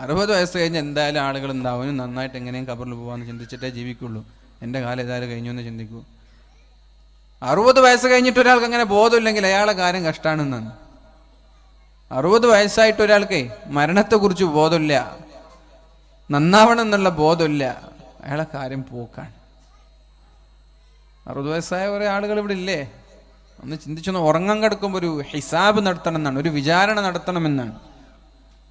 60 വയസ്സ് കഴിഞ്ഞ് എന്തായാലും ആളുകൾ ഉണ്ടാവും, നന്നായിട്ട് എങ്ങനെയും ഖബറിൽ പോകാമെന്ന് ചിന്തിച്ചിട്ടേ ജീവിക്കുള്ളൂ. എൻ്റെ കാലം ഏതായാലും കഴിഞ്ഞു എന്ന് ചിന്തിക്കൂ. 60 വയസ്സ് കഴിഞ്ഞിട്ട് ഒരാൾക്ക് അങ്ങനെ ബോധമില്ലെങ്കിൽ അയാളെ കാര്യം കഷ്ടമാണെന്നാണ്. 60 വയസ്സായിട്ട് ഒരാൾക്ക് മരണത്തെക്കുറിച്ച് ബോധമില്ല, നന്നാവണം എന്നുള്ള ബോധമില്ല, അയാളെ കാര്യം പോക്കാണ്. 60 വയസ്സായ കുറേ ആളുകൾ ഇവിടെ ഇല്ലേ? ഒന്ന് ചിന്തിച്ചൊന്ന്. ഉറങ്ങാൻ കിടക്കുമ്പോൾ ഒരു ഹിസാബ് നടത്തണം എന്നാണ്, ഒരു വിചാരണ നടത്തണമെന്നാണ്.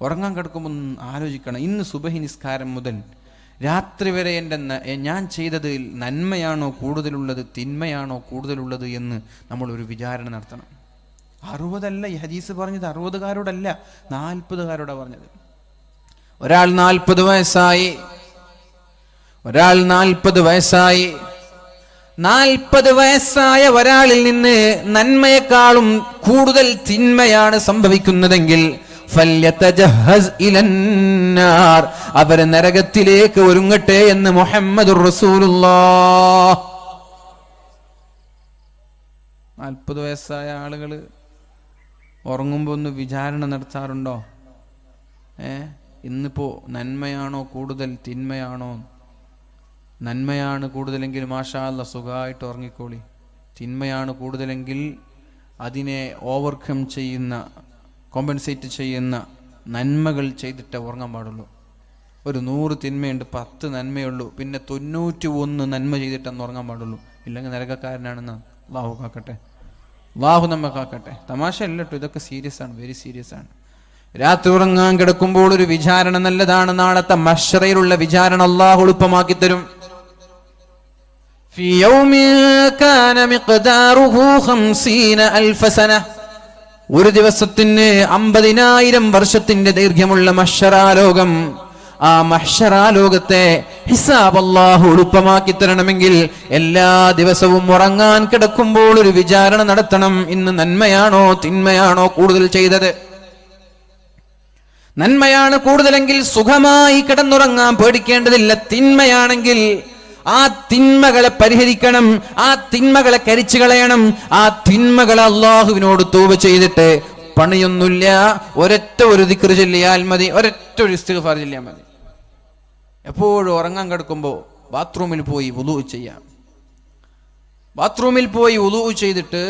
ഉറങ്ങാൻ കിടക്കുമ്പോൾ ഒന്ന് ആലോചിക്കണം, ഇന്ന് സുബഹി നിസ്കാരം മുതൽ രാത്രി വരെ ഞാൻ ചെയ്തതിൽ നന്മയാണോ കൂടുതലുള്ളത്, തിന്മയാണോ കൂടുതലുള്ളത് എന്ന് നമ്മളൊരു വിചാരണ നടത്തണം. 60 ഈ ഹദീസ് പറഞ്ഞത് 60-കാരോടല്ല, 40-കാരോടാണ് പറഞ്ഞത്. ഒരാൾ 40 വയസ്സായി, 40 വയസ്സായ ഒരാളിൽ നിന്ന് നന്മയെക്കാളും കൂടുതൽ തിന്മയാണ് സംഭവിക്കുന്നതെങ്കിൽ അവര് നരകത്തിലേക്ക് ഒരുങ്ങട്ടെ എന്ന് മുഹമ്മദുർ റസൂലുള്ളാഹ്. 40 വയസ്സായ ആളുകൾ ഉറങ്ങുമ്പോൾ ഒന്ന് വിചാരണ നടത്താറുണ്ടോ? ഇന്നിപ്പോ നന്മയാണോ കൂടുതൽ തിന്മയാണോ? നന്മയാണ് കൂടുതലെങ്കിൽ മാഷാ അല്ലാഹ് സുഖമായിട്ട് ഉറങ്ങിക്കോളി. തിന്മയാണ് കൂടുതലെങ്കിൽ അതിനെ ഓവർകം ചെയ്യുന്ന, കോമ്പൻസേറ്റ് ചെയ്യുന്ന നന്മകൾ ചെയ്തിട്ടേ ഉറങ്ങാൻ പാടുള്ളൂ. ഒരു 100 തിന്മയുണ്ട്, 10 നന്മയുള്ളൂ, പിന്നെ 91 നന്മ ചെയ്തിട്ടെന്ന് ഉറങ്ങാൻ പാടുള്ളൂ. ഇല്ലെങ്കിൽ നരകക്കാരനാണെന്ന് അല്ലാഹു കാക്കട്ടെ, അല്ലാഹു നമ്മെ കാക്കട്ടെ. തമാശ അല്ല കേട്ടോ, ഇതൊക്കെ സീരിയസ് ആണ്, വെരി സീരിയസ് ആണ്. രാത്രി ഉറങ്ങാൻ കിടക്കുമ്പോൾ ഒരു വിചാരണ നല്ലതാണ്. നാളത്തെ മഹ്ശറയിലുള്ള വിചാരണ അല്ലാഹു എളുപ്പമാക്കി തരും. ഫീ യൗമിൻ കാന മിഖ്ദാറുഹു 50,000 സന. ഒരു ദിവസത്തിന് 50,000 വർഷത്തിന്റെ ദൈർഘ്യമുള്ള മഹ്ശറാലോകം. ആ മഹ്ശറാലോകത്തെ ഹിസാബ് അല്ലാഹു എളുപ്പമാക്കി തരണമെങ്കിൽ എല്ലാ ദിവസവും ഉറങ്ങാൻ കിടക്കുമ്പോൾ ഒരു വിചാരണ നടത്തണം. ഇന്ന് നന്മയാണോ തിന്മയാണോ കൂടുതൽ ചെയ്തത്? നന്മയാണ് കൂടുതലെങ്കിൽ സുഖമായി കിടന്നുറങ്ങാൻ പേടിക്കേണ്ടതില്ല. തിന്മയാണെങ്കിൽ ആ തിന്മകളെ പരിഹരിക്കണം, ആ തിന്മകളെ കരിച്ചു കളയണം. ആ തിന്മകളെ അള്ളാഹുവിനോട് തൗബ ചെയ്തിട്ട് പണിയൊന്നുമില്ല, ഒരൊറ്റ ഒരു ദിക്ർ ചൊല്ലിയാൽ മതി, ഒരൊറ്റ ഒരു ഇസ്തിഗ്ഫാർ ചൊല്ലിയാൽ മതി. എപ്പോഴും ഉറങ്ങാൻ കിടക്കുമ്പോൾ ബാത്റൂമിൽ പോയി വുളൂ ചെയ്യാം. ബാത്റൂമിൽ പോയി വുളൂ ചെയ്തിട്ട്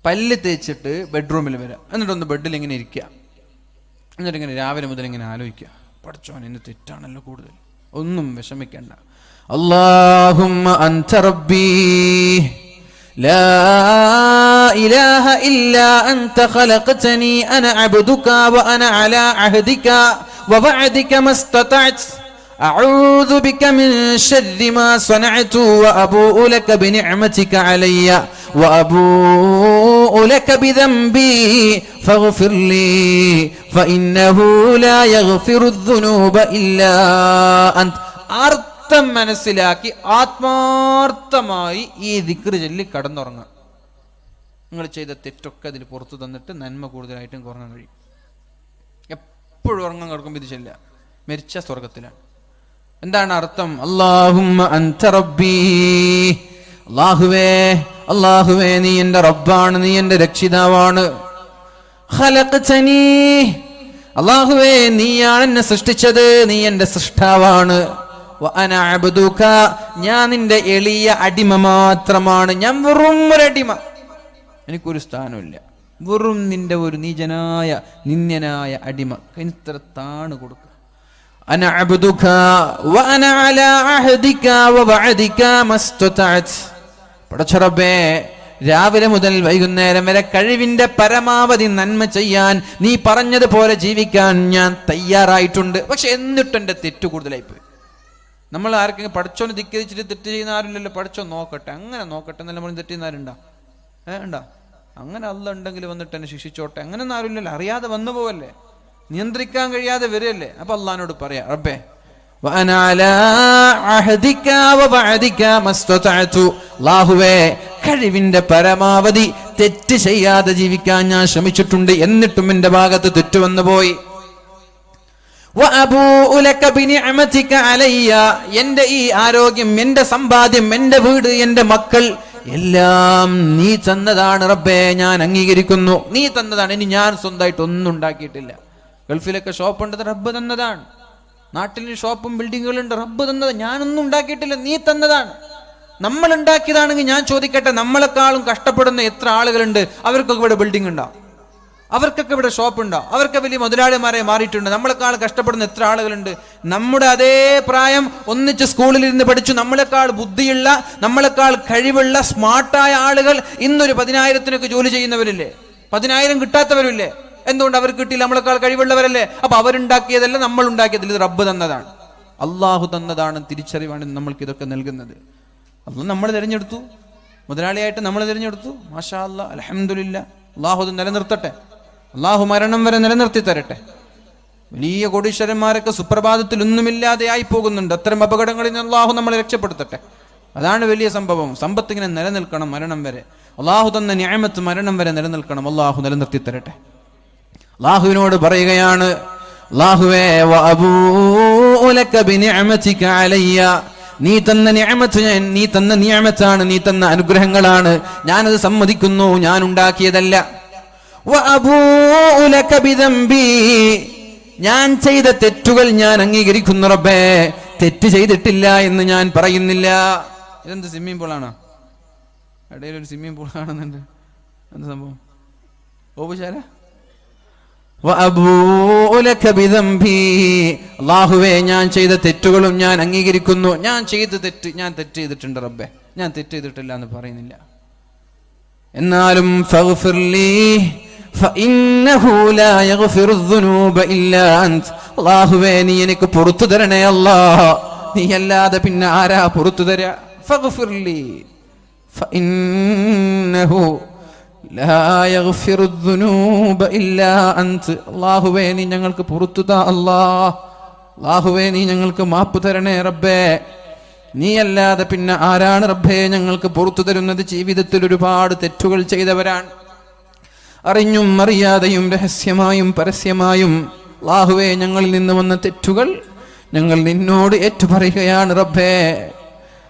പല്ല് തേച്ചിട്ട് ബെഡ്റൂമിൽ വരാം. എന്നിട്ടൊന്ന് ബെഡിൽ ഇങ്ങനെ ഇരിക്കുക. എന്നിട്ടിങ്ങനെ രാവിലെ മുതൽ ഇങ്ങനെ ആലോചിക്കുക, പഠിച്ചോൻ ഇന്ന് തെറ്റാണല്ലോ കൂടുതൽ. ഒന്നും വിഷമിക്കണ്ട. അല്ലാഹുമ്മ അൻത റബ്ബി ലാ ഇലാഹ ഇല്ലാ അൻത ഖലഖതനി അന അബ്ദുക വ അന അലാ അഹ്ദിക വ വഅദിക മസ്തതഅത് അഊദു ബിക മിൻ ശർരി മാ സനഅതു വ അബൂഉ ലക ബിനിഅമതിക അലയ്യ വ അബൂഉ ലക ബിദംബി ഫഗ്ഫിർ ലീ ഫഇന്നഹു ലാ യഗ്ഫിറു ദുനൂബ ഇല്ലാ അൻത. അർത്ഥം മനസ്സിലാക്കി ആത്മാർത്ഥമായി ഈ ദിക്ർ ചൊല്ലി കടന്നുറങ്ങുക. നിങ്ങൾ ചെയ്ത തെറ്റൊക്കെ അതിൽ പുറത്തു തന്നിട്ട് നന്മ കൂടുതലായിട്ടും ഉറങ്ങാൻ കഴിയും. എപ്പോഴും ഉറങ്ങാൻ കിടക്കുമ്പോൾ ഇത് ചൊല്ലുക, മരിച്ച സ്വർഗത്തിലാണ്. എന്താണ് അർത്ഥം? അല്ലാഹുമ്മ അൻത റബ്ബി, അല്ലാഹുവേ അല്ലാഹുവേ നീ എൻ്റെ റബ്ബാണ്, നീ എൻ്റെ രക്ഷിതാവാണ്. ഖലഖതനി, അല്ലാഹുവേ നീയാണ് എന്നെ സൃഷ്ടിച്ചത്, നീ എൻ്റെ സൃഷ്ടാവാണ്. വ അന അബ്ദുക, ഞാൻ നിന്റെ എളിയ അടിമ മാത്രമാണ്. ഞാൻ വെറും ഒരു അടിമ, എനിക്കൊരു സ്ഥാനമില്ല, വെറും നിന്റെ ഒരു നീചനായ നിന്ദ്യനായ അടിമ. ഇത്ര താണ് കൊടുക്കുക. അന അബ്ദുക വ അന അലാ അഹ്ദിക വ വഅദിക മസ്തതഅത്. പടച്ച റബ്ബേ, രാവിലെ മുതൽ വൈകുന്നേരം വരെ കഴിവിന്റെ പരമാവധി നന്മ ചെയ്യാൻ, നീ പറഞ്ഞതുപോലെ ജീവിക്കാൻ ഞാൻ തയ്യാറായിട്ടുണ്ട്. പക്ഷെ എന്നിട്ട് എൻ്റെ തെറ്റ് കൂടുതലായിപ്പോയി. നമ്മൾ ആർക്കെങ്കിലും പഠിച്ചോന്ന് ധിക്കരിച്ചിട്ട് തെറ്റ് ചെയ്യുന്ന ആരുമില്ലല്ലോ. പഠിച്ചോ നോക്കട്ടെ, അങ്ങനെ നോക്കട്ടെ എന്നല്ല നമ്മൾ തെറ്റ് ചെയ്യുന്ന ആരുണ്ടാ? ഉണ്ടാ? അങ്ങനെ അല്ല ഉണ്ടെങ്കിൽ വന്നിട്ട് എന്നെ ശിക്ഷിച്ചോട്ടെ, അങ്ങനെയൊന്നും ആരുമില്ലല്ലോ. അറിയാതെ വന്നു പോവല്ലേ, നിയന്ത്രിക്കാൻ കഴിയാതെ വരികയല്ലേ. അപ്പൊ അള്ളാഹിനോട് പറയാ, റബ്ബേ അല്ലാഹുവേ കഴിവിന്റെ പരമാവധി തെറ്റ് ചെയ്യാതെ ജീവിക്കാൻ ഞാൻ ശ്രമിച്ചിട്ടുണ്ട്, എന്നിട്ടും എന്റെ ഭാഗത്ത് തെറ്റ് വന്നു പോയി. എന്റെ ഈ ആരോഗ്യം, എന്റെ സമ്പാദ്യം, എന്റെ വീട്, എന്റെ മക്കൾ എല്ലാം നീ തന്നതാണ് റബ്ബേ, ഞാൻ അംഗീകരിക്കുന്നു. നീ തന്നതാണ്, ഇനി ഞാൻ സ്വന്തമായിട്ട് ഒന്നും ഉണ്ടാക്കിയിട്ടില്ല. ഗൾഫിലൊക്കെ ഷോപ്പ് ഉണ്ടത് റബ്ബ് തന്നതാണ്, നാട്ടിൽ ഷോപ്പും ബിൽഡിങ്ങുകളുണ്ട് റബ്ബ് തന്നത്, ഞാനൊന്നും ഉണ്ടാക്കിയിട്ടില്ല, നീ തന്നതാണ്. നമ്മൾ ഉണ്ടാക്കിയതാണെങ്കിൽ ഞാൻ ചോദിക്കട്ടെ, നമ്മളെക്കാളും കഷ്ടപ്പെടുന്ന എത്ര ആളുകളുണ്ട്? അവർക്കൊക്കെ ഇവിടെ ബിൽഡിംഗ് ഉണ്ടോ? അവർക്കൊക്കെ ഇവിടെ ഷോപ്പ് ഉണ്ടോ? അവർക്ക് വലിയ മുതലാളിമാരെ മാറിയിട്ടുണ്ട്. നമ്മളെക്കാൾ കഷ്ടപ്പെടുന്ന എത്ര ആളുകളുണ്ട്? നമ്മുടെ അതേ പ്രായം ഒന്നിച്ച് സ്കൂളിൽ ഇരുന്ന് പഠിച്ചു, നമ്മളെക്കാൾ ബുദ്ധിയുള്ള, നമ്മളെക്കാൾ കഴിവുള്ള സ്മാർട്ടായ ആളുകൾ ഇന്നൊരു 10,000-നൊക്കെ ജോലി ചെയ്യുന്നവരില്ലേ? 10,000 കിട്ടാത്തവരില്ലേ? എന്തുകൊണ്ട്? അവർ കിട്ടിയില്ല, നമ്മളെക്കാൾ കഴിവുള്ളവരല്ലേ. അപ്പൊ അവരുണ്ടാക്കിയതല്ല, നമ്മൾ ഉണ്ടാക്കിയതില്ല, ഇത് റബ്ബ് തന്നതാണ്, അള്ളാഹു തന്നതാണ്. തിരിച്ചറിവാണ് നമ്മൾക്ക് ഇതൊക്കെ നൽകുന്നത്. അള്ളാഹ് നമ്മൾ തിരഞ്ഞെടുത്തു, മുതലാളിയായിട്ട് നമ്മൾ തിരഞ്ഞെടുത്തു. മാഷാ അല്ലാ, അൽഹംദുലില്ലാ. അള്ളാഹു അത് നിലനിർത്തട്ടെ, അള്ളാഹു മരണം വരെ നിലനിർത്തി തരട്ടെ. വലിയ കോടീശ്വരന്മാരൊക്കെ സുപ്രഭാതത്തിൽ ഒന്നുമില്ലാതെ ആയി പോകുന്നുണ്ട്. അത്തരം അപകടങ്ങളിൽ നിന്ന് അള്ളാഹു നമ്മളെ രക്ഷപ്പെടുത്തട്ടെ. അതാണ് വലിയ സംഭവം. സമ്പത്ത് ഇങ്ങനെ നിലനിൽക്കണം മരണം വരെ. അള്ളാഹു തന്ന നിഅമത്ത് മരണം വരെ നിലനിൽക്കണം. അള്ളാഹു നിലനിർത്തി തരട്ടെ. അള്ളാഹുവിനോട് പറയുകയാണ്, അല്ലാഹുവേ വഅബൂഉ ലക ബിനിഅമതിക അലയ്യ, നീ തന്ന നിഅമത്ത്, നീ തന്ന നിഅമത്താണ്, നീ തന്ന അനുഗ്രഹങ്ങളാണ്, ഞാനത് സമ്മതിക്കുന്നു, ഞാൻ ഉണ്ടാക്കിയതല്ല. വഅബൂഉ ലക ബിദംബി, ഞാൻ ചെയ്ത തെറ്റുകൾ ഞാൻ അംഗീകരിക്കുന്നു റബ്ബേ. തെറ്റ് ചെയ്തിട്ടില്ല എന്ന് ഞാൻ പറയുന്നില്ല. ഇതെന്ത് സ്വിമ്മിംഗ് പൂളാണോ? ഇടയിലൊരു സ്വിമ്മിംഗ് പൂൾ കാണുന്നുണ്ട്. എന്ത് സംഭവം? ഓപുശാല. അല്ലാഹുവേ, ഞാൻ ചെയ്ത തെറ്റുകളും ഞാൻ അംഗീകരിക്കുന്നു. ഞാൻ തെറ്റ് ചെയ്തിട്ടുണ്ട് റബ്ബേ, ഞാൻ തെറ്റ് ചെയ്തിട്ടില്ല എന്ന് പറയുന്നില്ല. എന്നാലും അല്ലാഹുവേ, നീ എനിക്ക് പുറത്തു തരണേ അല്ലാ. നീ അല്ലാതെ പിന്നെ ആരാ പുറത്തു തരാ? ഫഗ്ഫിർലി ഫഇന്നഹു ലാ യഗ്ഫിറു ദുനൂബ ഇല്ലാ അൻത്. അല്ലാഹുവേ, നീ ഞങ്ങൾക്ക് പുറത്തു താ അല്ലാ. അല്ലാഹുവേ, നീ ഞങ്ങൾക്ക് മാപ്പ് തരണേ റബ്ബേ. നീ അല്ലാതെ പിന്നെ ആരാണ് റബ്ബേ ഞങ്ങൾക്ക് പുറത്തു തരുന്നത്? ജീവിതത്തിൽ ഒരുപാട് തെറ്റുകൾ ചെയ്തവരാണ്, അറിഞ്ഞും അറിയാതെയും രഹസ്യമായും പരസ്യമായും. അല്ലാഹുവേ, ഞങ്ങളിൽ നിന്ന് വന്ന തെറ്റുകൾ ഞങ്ങൾ നിന്നോട് ഏറ്റുപറയുകയാണ് റബ്ബേ.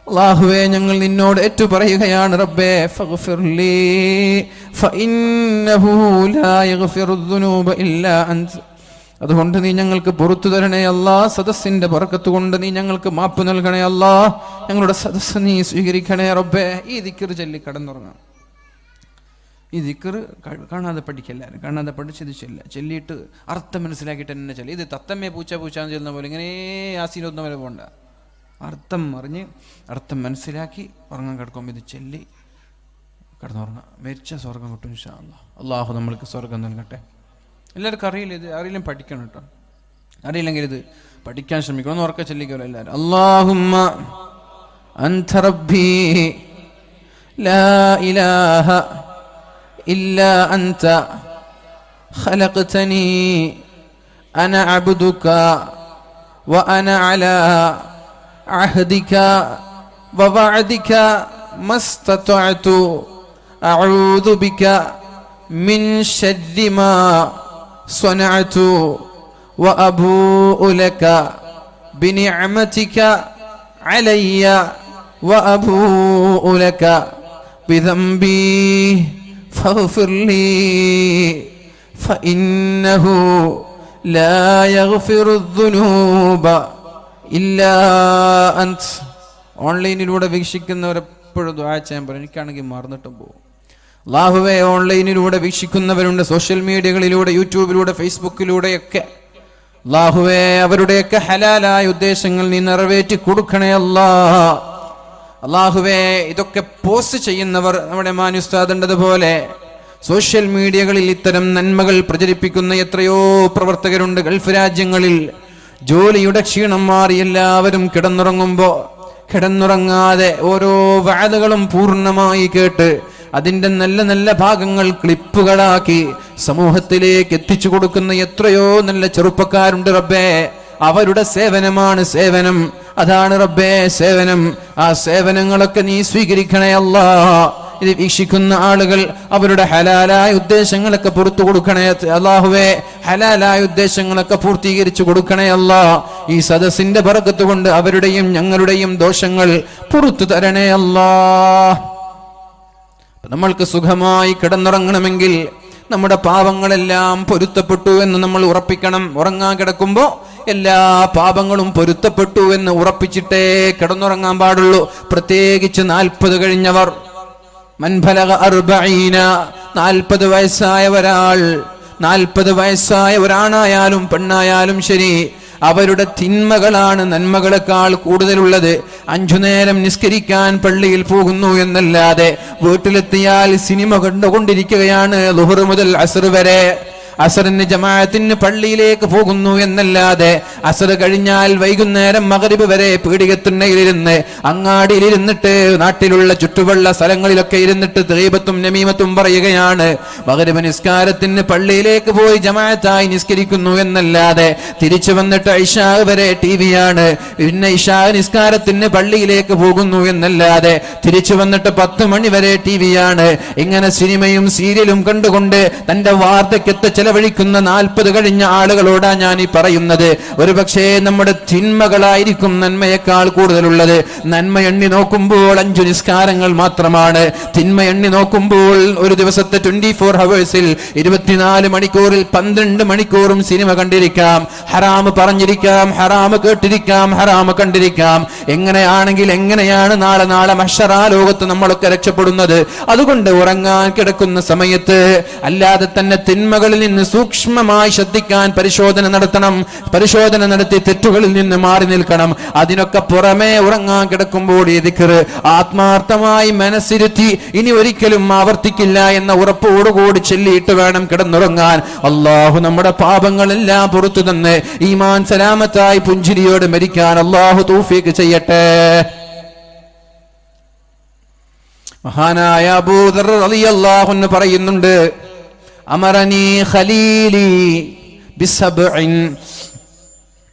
അല്ലാഹുവേ, ഞങ്ങൾ നിന്നോട് ഏറ്റുപറയുകയാണ് റബ്ബേ. ഫഗ്ഫിർലി ഫഇന്നഹു ലാ യഗ്ഫിറു ദുനൂബ ഇല്ലാ അൻത. അതുകൊണ്ട് നീ ഞങ്ങൾക്ക് പുറത്തു തരണേ അല്ലാ. സദസ്സിന്റെ ബർക്കത്ത് കൊണ്ട് നീ ഞങ്ങൾക്ക് മാപ്പ് നൽകണേ അല്ലാ. ഞങ്ങളുടെ സദസ്സ് നീ സ്വീകരിക്കണേ റബ്ബേ. ഈ ദിക്ർ ചൊല്ലി കടന്നുറങ്ങാം. ഈ ദിക്ർ കാണാതെ പഠിക്കല്ല, കാണാതെ പഠിച്ചത് ചൊല്ലിയിട്ട് അർത്ഥം മനസ്സിലാക്കിയിട്ട് തന്നെ ചൊല്ലി. ഇത് തത്തമ്മേ പൂച്ച പൂച്ചാന്ന് ചെല്ലുന്ന പോലെ ഇങ്ങനെ ആസീനൊന്നും വരെ പോകണ്ട. അർത്ഥം അറിഞ്ഞ് അർത്ഥം മനസ്സിലാക്കി ഉറങ്ങാൻ കിടക്കുമ്പോൾ ഇത് ചൊല്ലി കിടന്നുറങ്ങാം. മരിച്ച സ്വർഗം കിട്ടും ഇൻഷാ അല്ലാഹ്. അല്ലാഹു നമ്മൾക്ക് സ്വർഗം നൽകട്ടെ. എല്ലാവർക്കും അറിയില്ല, ഇത് അറിയില്ല പഠിക്കണം കേട്ടോ. അറിയില്ലെങ്കിൽ ഇത് പഠിക്കാൻ ശ്രമിക്കണം. ഒന്ന് ഉറക്കെ ചൊല്ലിക്കോളൂ എല്ലാവരും. അല്ലാഹുമ്മ അൻത റബ്ബി ലാ ഇലാഹ ഇല്ലാ അൻത ഖലഖ്തനി അന അബ്ദുക വഅന അലാ അഹ്ദിക വവഅദിക മസ്തതഅതു അഊദു ബിക മിൻ ശർരി മാ സ്വനഅതു വഅബൂഉ ലക ബിനിഅമതിക അലയ്യ വഅബൂഉ ലക ബിദംബി ഫഗ്ഫിർലി ഫഇന്നഹു ലാ യഗ്ഫിറു ദുനൂബ ഇല്ലാ അൻത. ഓൺലൈനിലൂടെ വീക്ഷിക്കുന്നവരെപ്പോഴും ദുആ ചെയ്യാൻ പറയും. എനിക്കാണെങ്കിൽ മറന്നിട്ടും പോകും. അല്ലാഹുവേ, ഓൺലൈനിലൂടെ വീക്ഷിക്കുന്നവരുണ്ട്, സോഷ്യൽ മീഡിയകളിലൂടെ, യൂട്യൂബിലൂടെ, ഫേസ്ബുക്കിലൂടെയൊക്കെ. അല്ലാഹുവേ, അവരുടെയൊക്കെ ഹലാലായ ഉദ്ദേശങ്ങൾ നീ നിറവേറ്റി കൊടുക്കണേ അല്ലാ. അല്ലാഹുവേ, ഇതൊക്കെ പോസ്റ്റ് ചെയ്യുന്നവർ നമ്മുടെ മാനുസ്താദുണ്ടതുപോലെ സോഷ്യൽ മീഡിയകളിൽ ഇത്തരം നന്മകൾ പ്രചരിപ്പിക്കുന്ന എത്രയോ പ്രവർത്തകരുണ്ട്. ഗൾഫ് രാജ്യങ്ങളിൽ ജോലിയുടെ ക്ഷീണം മാറി എല്ലാവരും കിടന്നുറങ്ങാതെ ഓരോ വഅദുകളും പൂർണ്ണമായി കേട്ട് അതിൻ്റെ നല്ല നല്ല ഭാഗങ്ങൾ ക്ലിപ്പുകളാക്കി സമൂഹത്തിലേക്ക് എത്തിച്ചു കൊടുക്കുന്ന എത്രയോ നല്ല ചെറുപ്പക്കാരുണ്ട് റബ്ബേ. അവരുടെ സേവനമാണ് സേവനം, അതാണ് റബ്ബേ സേവനം. ആ സേവനങ്ങളൊക്കെ നീ സ്വീകരിക്കണേ അല്ലാ. ഇത് വീക്ഷിക്കുന്ന ആളുകൾ അവരുടെ ഹലാലായ ഉദ്ദേശങ്ങളൊക്കെ പുറത്തു കൊടുക്കണേ അല്ലാഹുവേ. ഹലാലായ ഉദ്ദേശങ്ങളൊക്കെ പൂർത്തീകരിച്ചു കൊടുക്കണേ അല്ലാ. ഈ സദസ്സിന്റെ ബറക്കത്ത് കൊണ്ട് അവരുടെയും ഞങ്ങളുടെയും ദോഷങ്ങൾ പുറത്തു തരണേ അല്ലാ. നമ്മൾക്ക് സുഖമായി കിടന്നുറങ്ങണമെങ്കിൽ നമ്മുടെ പാപങ്ങളെല്ലാം പൊരുത്തപ്പെട്ടു എന്ന് നമ്മൾ ഉറപ്പിക്കണം. ഉറങ്ങാൻ കിടക്കുമ്പോൾ എല്ലാ പാപങ്ങളും പൊരുത്തപ്പെട്ടു എന്ന് ഉറപ്പിച്ചിട്ടേ കിടന്നുറങ്ങാൻ പാടുള്ളൂ. പ്രത്യേകിച്ച് 40 കഴിഞ്ഞവർ. മൻബലഗ 40, 40 വയസ്സായ ഒരാൾ, 40 വയസ്സായ ഒരാണായാലും പെണ്ണായാലും ശരി, അവരുടെ തിന്മകളാണ് നന്മകളെക്കാൾ കൂടുതലുള്ളത്. 5 നേരം നിസ്കരിക്കാൻ പള്ളിയിൽ പോകുന്നു എന്നല്ലാതെ വീട്ടിലെത്തിയാൽ സിനിമ കണ്ടുകൊണ്ടിരിക്കുകയാണ് ളുഹർ മുതൽ അസ്ർ വരെ. അസറിന് ജമാഅത്തിന് പള്ളിയിലേക്ക് പോകുന്നു എന്നല്ലാതെ അസർ കഴിഞ്ഞാൽ വൈകുന്നേരം മഗ്രിബ് വരെ പീടികത്തുന്നയിലിരുന്ന് അങ്ങാടിയിലിരുന്നിട്ട് നാട്ടിലുള്ള ചുറ്റുവള്ള സ്ഥലങ്ങളിലൊക്കെ ഇരുന്നിട്ട് ഗീബത്തും നമീമത്തും പറയുകയാണ്. മഗ്രിബ് നിസ്കാരത്തിന് പള്ളിയിലേക്ക് പോയി ജമാഅത്തായി നിസ്കരിക്കുന്നു എന്നല്ലാതെ തിരിച്ചു വന്നിട്ട് ഇശാ വരെ ടിവിയാണ്. പിന്നെ ഇശാ നിസ്കാരത്തിന് പള്ളിയിലേക്ക് പോകുന്നു എന്നല്ലാതെ തിരിച്ചു വന്നിട്ട് 10 മണി വരെ ടിവിയാണ്. ഇങ്ങനെ സിനിമയും സീരിയലും കണ്ടുകൊണ്ട് തന്റെ വാർദ്ധക്യത്തെ ചില ചെലവഴിക്കുന്ന 40 കഴിഞ്ഞ ആളുകളോടാ ഞാൻ ഈ പറയുന്നത്. ഒരു പക്ഷേ നമ്മുടെ തിന്മകളായിരിക്കും നന്മയേക്കാൾ കൂടുതലുള്ളത്. നന്മ എണ്ണി നോക്കുമ്പോൾ 5 നിസ്കാരങ്ങൾ മാത്രമാണ്. തിന്മ എണ്ണി നോക്കുമ്പോൾ ഒരു ദിവസത്തെ 24 ഹവേഴ്സിൽ 24 മണിക്കൂറിൽ 12 മണിക്കൂറും സിനിമ കണ്ടിരിക്കാം, ഹറാമ് പറഞ്ഞിരിക്കാം, ഹറാമ് കേട്ടിരിക്കാം, ഹറാമ് കണ്ടിരിക്കാം. എങ്ങനെയാണെങ്കിൽ എങ്ങനെയാണ് നാളെ മഹ്ശറാ ലോകത്ത് നമ്മളൊക്കെ രക്ഷപ്പെടുന്നത്? അതുകൊണ്ട് ഉറങ്ങാൻ കിടക്കുന്ന സമയത്ത് അല്ലാതെ തന്നെ തിന്മകളിൽ നിന്ന് സൂക്ഷ്മമായി ശ്രദ്ധിക്കാൻ പരിശോധന നടത്തണം. പരിശോധന നടത്തി തെറ്റുകളിൽ നിന്ന് മാറി നിൽക്കണം. അതിനൊക്കെ പുറമെ ഉറങ്ങാൻ കിടക്കുമ്പോൾ ഈ ദിക്ർ ആത്മാർത്ഥമായി മനസ്സിരുത്തി ഇനി ഒരിക്കലും ആവർത്തിക്കില്ല എന്ന ഉറപ്പോടുകൂടി ചൊല്ലിയിട്ട് വേണം കിടന്നുറങ്ങാൻ. അള്ളാഹു നമ്മുടെ പാപങ്ങളെല്ലാം പുറത്തു തന്ന് ഈമാൻ സലാമത്തായി പുഞ്ചിരിയോട് മരിക്കാൻ അള്ളാഹു തൗഫീഖ് ചെയ്യട്ടെ. മഹാനായ അബൂ ദർ റളിയല്ലാഹു അൻഹു പറയുന്നുണ്ട്, അമറനി ഖലീലി ബിസബ്ഇൻ,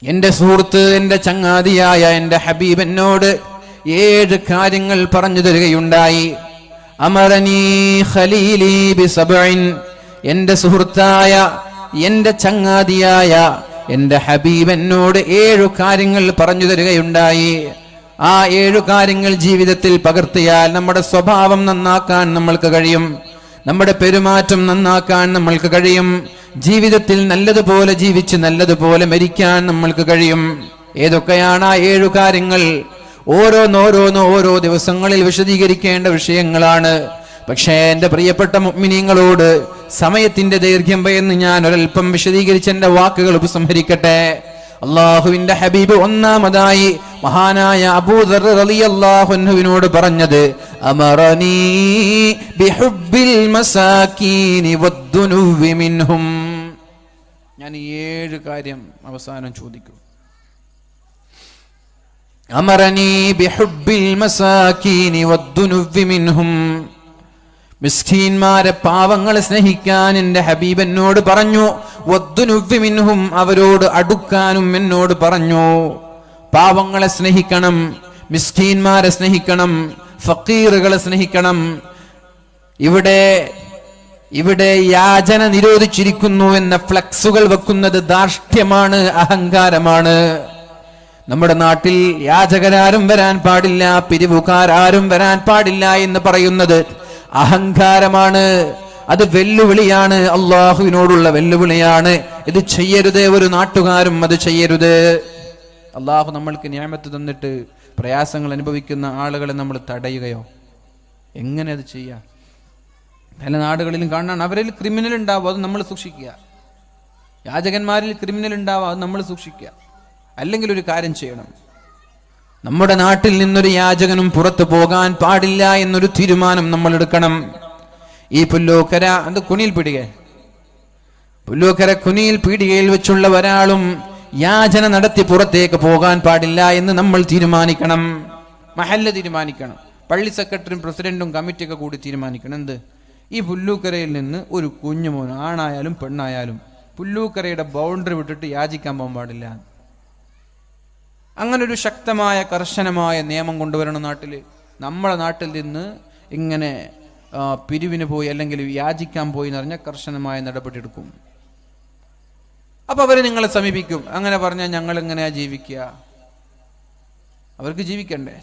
എന്റെ സുഹൃത്ത്, എന്റെ ചങ്ങാതിയായ എന്റെ ഹബീബ് എന്നോട് 7 കാര്യങ്ങൾ പറഞ്ഞു തരികയുണ്ടായി. അമറനി ഖലീലി ബിസബ്ഇൻ, എന്റെ സുഹൃത്തായ എന്റെ ചങ്ങാതിയായ എന്റെ ഹബീബ് എന്നോട് 7 കാര്യങ്ങൾ പറഞ്ഞു തരികയുണ്ടായി. ആ 7 കാര്യങ്ങൾ ജീവിതത്തിൽ പകർത്തിയാൽ നമ്മുടെ സ്വഭാവം നന്നാക്കാൻ നമ്മൾക്ക് കഴിയും, നമ്മുടെ പെരുമാറ്റം നന്നാക്കാൻ നമ്മൾക്ക് കഴിയും, ജീവിതത്തിൽ നല്ലതുപോലെ ജീവിച്ച് നല്ലതുപോലെ മരിക്കാൻ നമ്മൾക്ക് കഴിയും. ഏതൊക്കെയാണ് ആ 7 കാര്യങ്ങൾ? ഓരോന്നോരോന്ന് ഓരോ ദിവസങ്ങളിൽ വിശദീകരിക്കേണ്ട വിഷയങ്ങളാണ്. പക്ഷേ എന്റെ പ്രിയപ്പെട്ട മുഅ്മിനീങ്ങളോട് സമയത്തിന്റെ ദൈർഘ്യം ഭയന്ന് ഞാൻ ഒരൽപ്പം വിശദീകരിച്ച് എന്റെ വാക്കുകൾ ഉപസംഹരിക്കട്ടെ. അള്ളാഹുവിന്റെ ഹബീബ് ഒന്നാമതായി മഹാനായ അബൂ ദർ റളിയല്ലാഹു അൻഹുവിനോട് പറഞ്ഞത്, അമറനീ ബിഹുബ്ബിൽ മസാകീനി വദ്ദുനുവി മിൻഹും. ഞാൻ 7 കാര്യം അവസാനം ചോദിക്കും. അമറനീ ബിഹുബ്ബിൽ മസാകീനി വദ്ദുനുവി മിൻഹും, മിസ്കീന്മാരെ പാവങ്ങളെ സ്നേഹിക്കാൻ എന്റെ ഹബീബ് എന്നോട് പറഞ്ഞു. വദ്ദുനുവ്വി മിൻഹും, അവരോട് അടുക്കാനും എന്നോട് പറഞ്ഞു. പാവങ്ങളെ സ്നേഹിക്കണം, മിസ്കീന്മാരെ സ്നേഹിക്കണം, ഫക്കീറുകളെ സ്നേഹിക്കണം. ഇവിടെ യാചന നിരോധിച്ചിരിക്കുന്നു എന്ന ഫ്ലക്സുകൾ വെക്കുന്നത് ധാർഷ്ട്യമാണ്, അഹങ്കാരമാണ്. നമ്മുടെ നാട്ടിൽ യാചകരാരും വരാൻ പാടില്ല, പിരിവുകാരും വരാൻ പാടില്ല എന്ന് പറയുന്നത് അഹങ്കാരമാണ്. അത് വെല്ലുവിളിയാണ്, അള്ളാഹുവിനോടുള്ള വെല്ലുവിളിയാണ്. ഇത് ചെയ്യരുത്, ഒരു നാട്ടുകാരും അത് ചെയ്യരുത്. അള്ളാഹു നമ്മൾക്ക് നിഅമത്ത് തന്നിട്ട് പ്രയാസങ്ങൾ അനുഭവിക്കുന്ന ആളുകളെ നമ്മൾ തടയുകയോ? എങ്ങനെ അത് ചെയ്യാം? പല നാടുകളിലും കാണാൻ അവരിൽ ക്രിമിനൽ ഉണ്ടാവും, അത് നമ്മൾ സൂക്ഷിക്കുക. യാചകന്മാരിൽ ക്രിമിനൽ ഉണ്ടാവും, അത് നമ്മൾ സൂക്ഷിക്കുക. അല്ലെങ്കിൽ ഒരു കാര്യം ചെയ്യണം, നമ്മുടെ നാട്ടിൽ നിന്നൊരു യാചകനും പുറത്തു പോകാൻ പാടില്ല എന്നൊരു തീരുമാനം നമ്മൾ എടുക്കണം. ഈ പുല്ലൂക്കര പുല്ലൂക്കര കുനിയിൽ പീടികയിൽ വെച്ചുള്ള ഒരാളും യാചന നടത്തി പുറത്തേക്ക് പോകാൻ പാടില്ല എന്ന് നമ്മൾ തീരുമാനിക്കണം. മഹല്ല് തീരുമാനിക്കണം, പള്ളി സെക്രട്ടറിയും പ്രസിഡന്റും കമ്മിറ്റിയൊക്കെ കൂടി തീരുമാനിക്കണം. എന്ത്? ഈ പുല്ലൂക്കരയിൽ നിന്ന് ഒരു കുഞ്ഞുമോൻ, ആണായാലും പെണ്ണായാലും, പുല്ലൂക്കരയുടെ ബൗണ്ടറി വിട്ടിട്ട് യാചിക്കാൻ പോകാൻ പാടില്ല. അങ്ങനെ ഒരു ശക്തമായ കർശനമായ നിയമം കൊണ്ടുവരണം നാട്ടിൽ. നമ്മുടെ നാട്ടിൽ നിന്ന് ഇങ്ങനെ പിരിവിന് പോയി അല്ലെങ്കിൽ യാചിക്കാൻ പോയി എന്ന് പറഞ്ഞാൽ കർശനമായ നടപടി എടുക്കും. അപ്പൊ അവര് നിങ്ങളെ സമീപിക്കും. അങ്ങനെ പറഞ്ഞാൽ ഞങ്ങൾ എങ്ങനെയാ ജീവിക്കുക? അവർക്ക് ജീവിക്കണ്ടേ?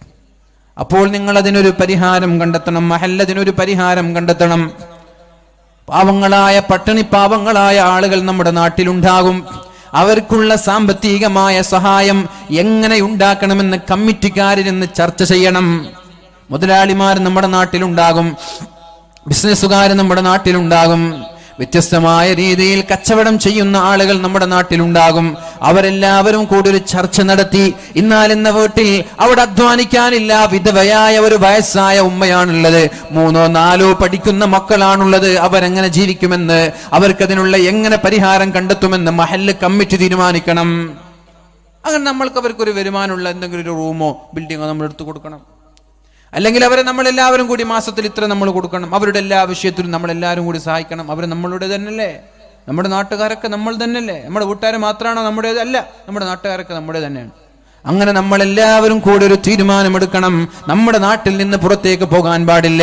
അപ്പോൾ നിങ്ങൾ അതിനൊരു പരിഹാരം കണ്ടെത്തണം. മഹല്ലതിനൊരു പരിഹാരം കണ്ടെത്തണം. പാവങ്ങളായ പാവങ്ങളായ ആളുകൾ നമ്മുടെ നാട്ടിലുണ്ടാകും. അവർക്കുള്ള സാമ്പത്തികമായ സഹായം എങ്ങനെ ഉണ്ടാക്കണമെന്ന് കമ്മിറ്റിക്കാരിരുന്ന് ചർച്ച ചെയ്യണം. മുതലാളിമാർ നമ്മുടെ നാട്ടിലുണ്ടാകും, ബിസിനസ്സുകാർ നമ്മുടെ നാട്ടിലുണ്ടാകും, വ്യത്യസ്തമായ രീതിയിൽ കച്ചവടം ചെയ്യുന്ന ആളുകൾ നമ്മുടെ നാട്ടിലുണ്ടാകും. അവരെല്ലാവരും കൂടി ഒരു ചർച്ച നടത്തി, ഇന്നാലെന്ന വീട്ടിൽ അവിടെ അധ്വാനിക്കാനില്ല, വിധവയായ ഒരു വയസ്സായ ഉമ്മയാണുള്ളത്, 3 or 4 പഠിക്കുന്ന മക്കളാണുള്ളത്, അവരെങ്ങനെ ജീവിക്കുമെന്ന്, അവർക്കതിനുള്ള എങ്ങനെ പരിഹാരം കണ്ടെത്തുമെന്ന് മഹല്ല് കമ്മിറ്റി തീരുമാനിക്കണം. അങ്ങനെ നമ്മൾക്ക് അവർക്കൊരു വരുമാനമുള്ള എന്തെങ്കിലും ഒരു റൂമോ ബിൽഡിങ്ങോ നമ്മൾ എടുത്തു കൊടുക്കണം. അല്ലെങ്കിൽ അവരെ നമ്മളെല്ലാവരും കൂടി മാസത്തിൽ ഇത്ര നമ്മൾ കൊടുക്കണം. അവരുടെ എല്ലാ വിഷയത്തിലും നമ്മളെല്ലാവരും കൂടി സഹായിക്കണം. അവർ നമ്മളുടെ തന്നെയല്ലേ, നമ്മുടെ നാട്ടുകാരൊക്കെ നമ്മൾ തന്നെയല്ലേ. നമ്മുടെ വീട്ടുകാർ മാത്രമാണോ നമ്മുടേതല്ല, നമ്മുടെ നാട്ടുകാരൊക്കെ നമ്മുടെ തന്നെയാണ്. അങ്ങനെ നമ്മളെല്ലാവരും കൂടി ഒരു തീരുമാനമെടുക്കണം. നമ്മുടെ നാട്ടിൽ നിന്ന് പുറത്തേക്ക് പോകാൻ പാടില്ല.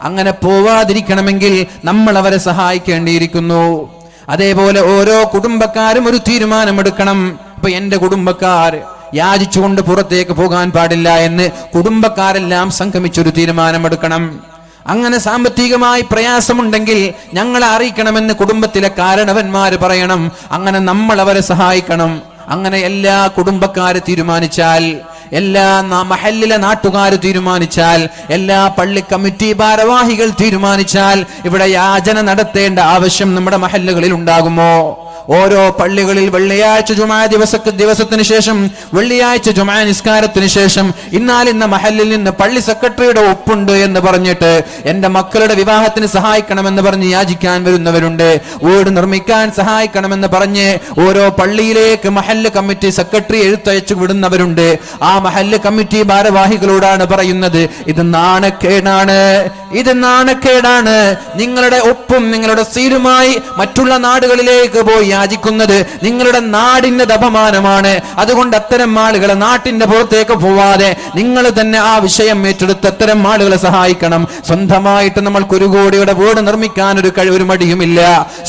അങ്ങനെ പോവാതിരിക്കണമെങ്കിൽ നമ്മൾ അവരെ സഹായിക്കേണ്ടിയിരിക്കുന്നു. അതേപോലെ ഓരോ കുടുംബക്കാരും ഒരു തീരുമാനമെടുക്കണം. ഇപ്പൊ എന്റെ കുടുംബക്കാർ യാചിച്ചുകൊണ്ട് പുറത്തേക്ക് പോകാൻ പാടില്ല എന്ന് കുടുംബക്കാരെല്ലാം സംഗമിച്ചൊരു തീരുമാനമെടുക്കണം. അങ്ങനെ സാമ്പത്തികമായി പ്രയാസമുണ്ടെങ്കിൽ ഞങ്ങളെ അറിയിക്കണമെന്ന് കുടുംബത്തിലെ കാരണവന്മാര് പറയണം. അങ്ങനെ നമ്മൾ അവരെ സഹായിക്കണം. അങ്ങനെ എല്ലാ കുടുംബക്കാര് തീരുമാനിച്ചാൽ, എല്ലാ മഹല്ലിലെ നാട്ടുകാർ തീരുമാനിച്ചാൽ, എല്ലാ പള്ളി കമ്മിറ്റി ഭാരവാഹികൾ തീരുമാനിച്ചാൽ ഇവിടെ യാചന നടത്തേണ്ട ആവശ്യം നമ്മുടെ മഹല്ലുകളിൽ ഉണ്ടാകുമോ? ഓരോ പള്ളികളിൽ വെള്ളിയാഴ്ച ജുമാ ദിവസത്തിന് ശേഷം, വെള്ളിയാഴ്ച ജുമാ നിസ്കാരത്തിന് ശേഷം ഇന്ന മഹല്ലിൽ നിന്ന് പള്ളി സെക്രട്ടറിയുടെ ഒപ്പുണ്ട് എന്ന് പറഞ്ഞിട്ട് എന്റെ മക്കളുടെ വിവാഹത്തിന് സഹായിക്കണമെന്ന് പറഞ്ഞ് യാചിക്കാൻ വരുന്നവരുണ്ട്. വീട് നിർമ്മിക്കാൻ സഹായിക്കണമെന്ന് പറഞ്ഞ് ഓരോ പള്ളിയിലേക്ക് മഹല്ല് കമ്മിറ്റി സെക്രട്ടറി എഴുത്തയച്ചു വിടുന്നവരുണ്ട്. ആ മഹല്ല് കമ്മിറ്റി ഭാരവാഹികളോടാണ് പറയുന്നത്, ഇത് നാണക്കേടാണ്, ഇത് നാണക്കേടാണ്. നിങ്ങളുടെ ഒപ്പും നിങ്ങളുടെ സീലുമായി മറ്റുള്ള നാടുകളിലേക്ക് പോയി യാചിക്കുന്നത് നിങ്ങളുടെ നാടിന്റെ അപമാനമാണ്. അതുകൊണ്ട് അത്തരം ആളുകളെ നാട്ടിന്റെ പുറത്തേക്ക് പോവാതെ നിങ്ങൾ തന്നെ ആ വിഷയം ഏറ്റെടുത്ത് അത്തരം ആളുകളെ സഹായിക്കണം. സ്വന്തമായിട്ട് നമ്മൾക്ക് 1 കോടിയുടെ വീട് നിർമ്മിക്കാൻ ഒരു മടിയുമില്ല.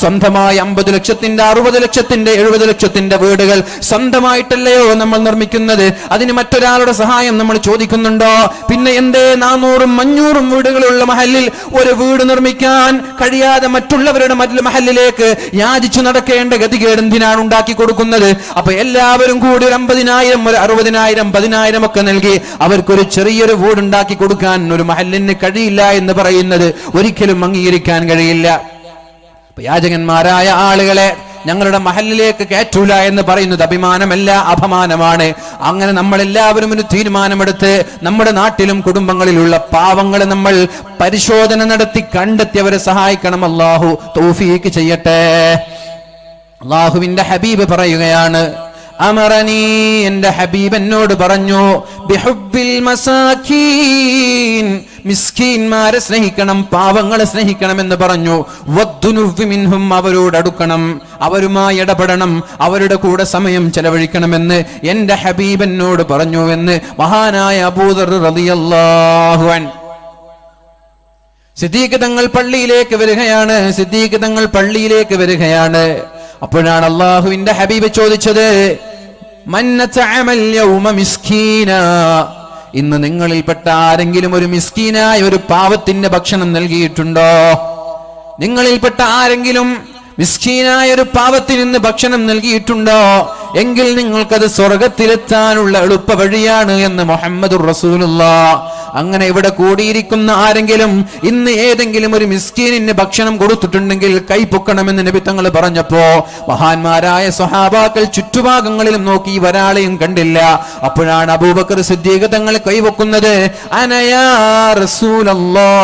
സ്വന്തമായി 50 ലക്ഷത്തിന്റെ 60 ലക്ഷത്തിന്റെ 70 ലക്ഷത്തിന്റെ വീടുകൾ സ്വന്തമായിട്ടല്ലയോ നമ്മൾ നിർമ്മിക്കുന്നത്? അതിന് മറ്റൊരാളുടെ സഹായം നമ്മൾ ചോദിക്കുന്നുണ്ടോ? പിന്നെ എന്തേ 400-ഉം 500-ഉം വീടുകളുള്ള മഹല്ലിൽ ഒരു വീട് നിർമ്മിക്കാൻ കഴിയാതെ മറ്റുള്ളവരുടെ മഹല്ലിലേക്ക് യാചിച്ചു നടക്കേണ്ട ഗതികേട് എന്തിനാണ് ഉണ്ടാക്കി കൊടുക്കുന്നത്? അപ്പൊ എല്ലാവരും കൂടി ഒരു 50,000 ഒരു 60,000 10,000 ഒക്കെ നൽകി അവർക്കൊരു ചെറിയൊരു വീട് ഉണ്ടാക്കി കൊടുക്കാൻ ഒരു മഹല്ലിന് കഴിയില്ല എന്ന് പറയുന്നത് ഒരിക്കലും അംഗീകരിക്കാൻ കഴിയില്ല. യാചകന്മാരായ ആളുകളെ ഞങ്ങളുടെ മഹല്ലിലേക്ക് കയറ്റൂല എന്ന് പറയുന്നത് അഭിമാനമല്ല, അപമാനമാണ്. അങ്ങനെ നമ്മൾ എല്ലാവരും ഒരു തീരുമാനമെടുത്ത് നമ്മുടെ നാട്ടിലും കുടുംബങ്ങളിലുള്ള പാവങ്ങളെ നമ്മൾ പരിശോധന നടത്തി കണ്ടെത്തി അവരെ സഹായിക്കണം. അല്ലാഹു തൗഫീഖ് ചെയ്യട്ടെ. അല്ലാഹുവിന്റെ ഹബീബ് പറയുകയാണ്, അമറനി, എന്റെ ഹബീബ് എന്നോട് പറഞ്ഞു, ബിഹുബ്ബിൽ മസാകീൻ, മിസ്കീന്മാരെ സ്നേഹിക്കണം, പാവങ്ങളെ സ്നേഹിക്കണം എന്ന് പറഞ്ഞു. വദ്ദുനുവ്വി മിൻഹും, അവരോട് അടുക്കണം, അവരുമായി ഇടപെടണം, അവരുടെ കൂടെ സമയം ചെലവഴിക്കണമെന്ന് എന്റെ ഹബീബ് എന്നോട് പറഞ്ഞു എന്ന് മഹാനായ അബൂദർ റളിയല്ലാഹു അൻഹു. സിദ്ദീഖ് തങ്ങൾ പള്ളിയിലേക്ക് വരികയാണ്, സിദ്ദീഖ് തങ്ങൾ പള്ളിയിലേക്ക് വരികയാണ്. അപ്പോഴാണ് അല്ലാഹുവിന്റെ ഹബീബ് ചോദിച്ചത്, മന്നതഅമൽ യൗമ മിസ്കീന, ഇന്ന് നിങ്ങളിൽപ്പെട്ട ആരെങ്കിലും ഒരു മിസ്കീനായ ഒരു പാവത്തിന് ഭക്ഷണം നൽകിയിട്ടുണ്ടോ? നിങ്ങളിൽപ്പെട്ട ആരെങ്കിലും മിസ്കീനായ ഒരു പാവത്തിന് ഇന്ന് ഭക്ഷണം നൽകിയിട്ടുണ്ടോ? എങ്കിൽ നിങ്ങൾക്കത് സ്വർഗത്തിലെത്താനുള്ള എളുപ്പ വഴിയാണ് എന്ന് മുഹമ്മദുർ റസൂലുള്ളാഹ്. അങ്ങനെ ഇവിടെ കൂടിയിരിക്കുന്ന ആരെങ്കിലും ഇന്ന് ഏതെങ്കിലും ഒരു മിസ്കീനിന് ഭക്ഷണം കൊടുത്തിട്ടുണ്ടെങ്കിൽ കൈപൊക്കണമെന്ന് നബി തങ്ങൾ പറഞ്ഞപ്പോ മഹാന്മാരായ സ്വഹാബാക്കൾ ചുറ്റുഭാഗങ്ങളിലും നോക്കി ഒരാളെയും കണ്ടില്ല. അപ്പോഴാണ് അബൂബക്കർ സിദ്ദീഖ് തങ്ങൾ കൈവക്കുന്നത്. അനയാ റസൂലല്ലാഹ്,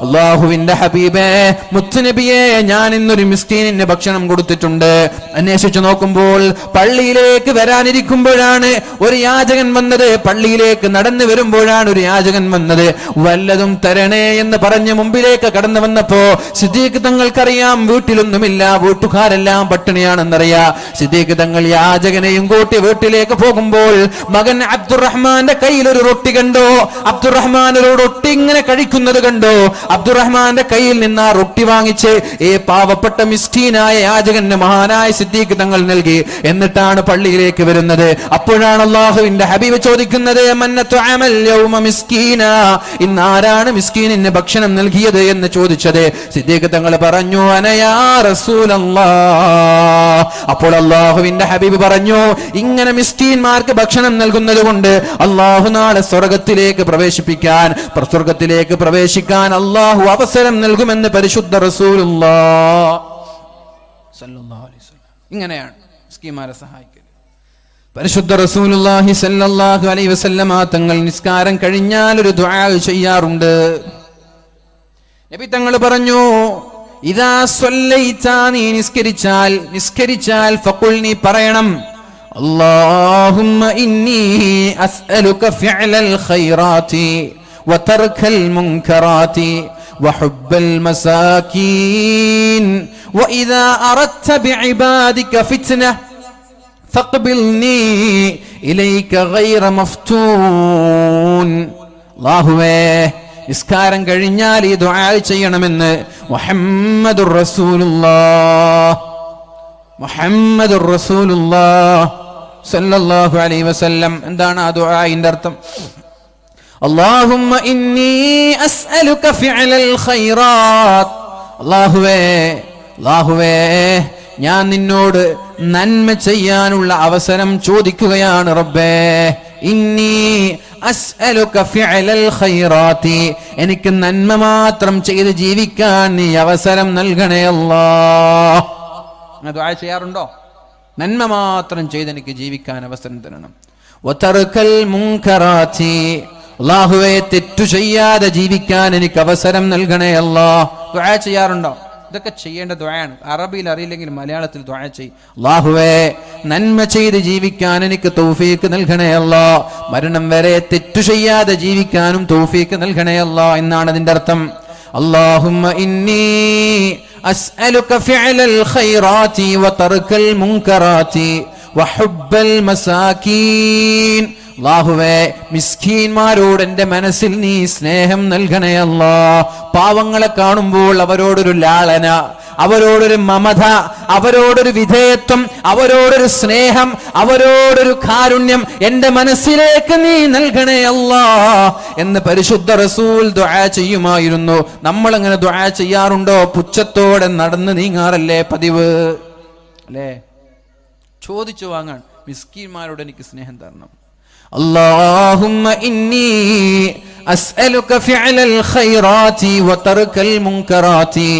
അല്ലാഹുവിന്റെ ഹബീബേ, മുത്തുനബിയെ, ഞാൻ ഇന്നൊരു മിസ്കീനിന് ഭക്ഷണം കൊടുത്തിട്ടുണ്ട്. അന്വേഷിച്ചു നോക്കുമ്പോൾ പള്ളിയിലേക്ക് വരാനിരിക്കുമ്പോഴാണ് ഒരു യാചകൻ വന്നത്. പള്ളിയിലേക്ക് നടന്നു വരുമ്പോഴാണ് ഒരു യാചകൻ വന്നത്. വല്ലതും തരണേ എന്ന് പറഞ്ഞ് മുമ്പിലേക്ക് കടന്നു വന്നപ്പോ സിദ്ദീഖ് തങ്ങൾക്കറിയാം വീട്ടിലൊന്നുമില്ല, വീട്ടുകാരെല്ലാം പട്ടിണിയാണെന്നറിയാം. സിദ്ദീഖ് തങ്ങൾ യാചകനെയും കൂട്ടി വീട്ടിലേക്ക് പോകുമ്പോൾ മകൻ അബ്ദുറഹ്മാന്റെ കയ്യിൽ ഒരു റൊട്ടി കണ്ടോ. അബ്ദുറഹ്മാൻ ഒരു റൊട്ടി ഇങ്ങനെ കഴിക്കുന്നത് കണ്ടോ. അബ്ദുറഹ്മാന്റെ കയ്യിൽ നിന്ന് ആ റൊട്ടി വാങ്ങിച്ച് ഈ പാവപ്പെട്ട മിസ്കീനായ യാചകന് മഹാനായ സിദ്ദീഖ് തങ്ങൾ നൽകി. എന്നിട്ടാണ് പള്ളിയിലേക്ക് വരുന്നത്. അപ്പോഴാണ് അല്ലാഹുവിന്റെ ഹബീബ് ചോദിക്കുന്നത്, മന്നതഅമൽ യൗമ മിസ്കീന, ഇന്ന് ആരാണ് മിസ്കീനിന് ഭക്ഷണം നൽകിയത് എന്ന് ചോദിച്ചത്. സിദ്ദീഖ് തങ്ങൾ പറഞ്ഞു, അനയാ റസൂലല്ലാഹ്. അപ്പോൾ അല്ലാഹുവിന്റെ ഹബീബ് പറഞ്ഞു, ഇങ്ങനെ മിസ്കീന്മാർക്ക് ഭക്ഷണം നൽകുന്നത് കൊണ്ട് അല്ലാഹു നാളെ സ്വർഗത്തിലേക്ക് പ്രവേശിക്കാൻ അല്ലാഹു അവസരം നൽകുമെന്ന് പരിശുദ്ധ റസൂലുള്ളാഹ് സല്ലല്ലാഹു അലൈഹി വസല്ലം. ഇങ്ങനെയാണ് മിസ്കീന്മാരെ സഹായിക്കൽ. പരിശുദ്ധ റസൂലുള്ളാഹി സല്ലല്ലാഹു അലൈഹി വസല്ലം തങ്ങൾ നിസ്കാരം കഴിഞ്ഞാൽ ഒരു ദുആ ചെയ്യാറുണ്ട്. നബി തങ്ങൾ പറഞ്ഞു, ഇദാ സ്വല്ലൈത, നീ നിസ്കരിച്ചാൽ ഫഖുൽ, നീ പറയണം, അല്ലാഹുമ്മ ഇന്നി അസ്അലുക ഫിഅലൽ ഖൈറാത്തി വതർക്കൽ മുൻകറാത്തി വഹുബ്ബൽ മസാകീൻ വഇദാ അറദ്ത ബിഇബാദിക ഫിത്ന ഫഖ്ബിൽനി ഇലൈക ഗൈറ മഫ്തൂൻ. അല്ലാഹുവേ, നിസ്കാരം കഴിഞ്ഞാൽ ഈ ദുആ ചെയ്യണമെന്ന് മുഹമ്മദുർ റസൂലുള്ളാഹ് സല്ലല്ലാഹു അലൈഹി വസല്ലം. എന്താണ് ആ ദുആഇന്റെ അർത്ഥം? അല്ലാഹുമ്മ ഇന്നി അസ്അലുക ഫിഅലൽ ഖൈറാത്ത്. അല്ലാഹുവേ ഞാൻ നിന്നോട് നന്മ ചെയ്യാനുള്ള അവസരം ചോദിക്കുകയാണ് റബ്ബേ. ഇന്നി അസ്അലുക ഫിഅലൽ ഖൈറാത്തി, എനിക്ക് നന്മ മാത്രം ചെയ്ത് ജീവിക്കാൻ നീ അവസരം നൽകണേ അല്ലാഹ്. ദുആ ചെയ്യാറുണ്ടോ? നന്മ മാത്രം ചെയ്ത് എനിക്ക് ജീവിക്കാൻ അവസരം തരണം. വതർക്കൽ മുൻകറാത്തി, അല്ലാഹുവേ തെറ്റു ചെയ്യാതെ ജീവിക്കാൻ എനിക്ക് അവസരം നൽകണേ അല്ലാഹ്. ദുആ ചെയ്യാറുണ്ടോ? ഇതൊക്കെ ചെയ്യേണ്ട ദുആയാണ്. അറബിയിൽ അറിയില്ലെങ്കിൽ മലയാളത്തിൽ ദുആ ചെയ്യ്. അല്ലാഹുവേ നന്മ ചെയ്ത് ജീവിക്കാൻ എനിക്ക് തൗഫീഖ് നൽകണേ അല്ലാഹ്. മരണം വരെ തെറ്റു ചെയ്യാതെ ജീവിക്കാനും തൗഫീഖ് നൽകണേ അല്ലാഹ് എന്നാണ് അതിന്റെ അർത്ഥം. അല്ലാഹുമ്മ ഇന്നി അസ്അലുക ഫിഅലൽ ഖൈറാത്തി വതർക്കൽ മുൻകറാത്തി വഹുബ്ബൽ മസാകീൻ. അല്ലാഹുവേ മിസ്കീന്മാരോട് എൻ്റെ മനസ്സിൽ നീ സ്നേഹം നൽകണേ അല്ലാഹ്. പാവങ്ങളെ കാണുമ്പോൾ അവരോടൊരു ലാളന, അവരോടൊരു മമത, അവരോടൊരു വിധേയത്വം, അവരോടൊരു സ്നേഹം, അവരോടൊരു കാരുണ്യം എൻ്റെ മനസ്സിലേക്ക് നീ നൽകണേ അല്ലാഹ് എന്ന് പരിശുദ്ധ റസൂൽ ദുആ ചെയ്യുമായിരുന്നു. നമ്മൾ അങ്ങനെ ദുആ ചെയ്യാറുണ്ടോ? പുച്ഛത്തോടെ നടന്ന് നീങ്ങാറല്ലേ പതിവ്? അല്ലേ? ചോദിച്ചു വാങ്ങാൻ, മിസ്കീന്മാരോട് എനിക്ക് സ്നേഹം തരണം. അല്ലാഹുമ്മ ഇന്നി അസ്അലുക ഫിഅലൽ ഖൈറാത്തി വതർക്കൽ മുൻകറാത്തി.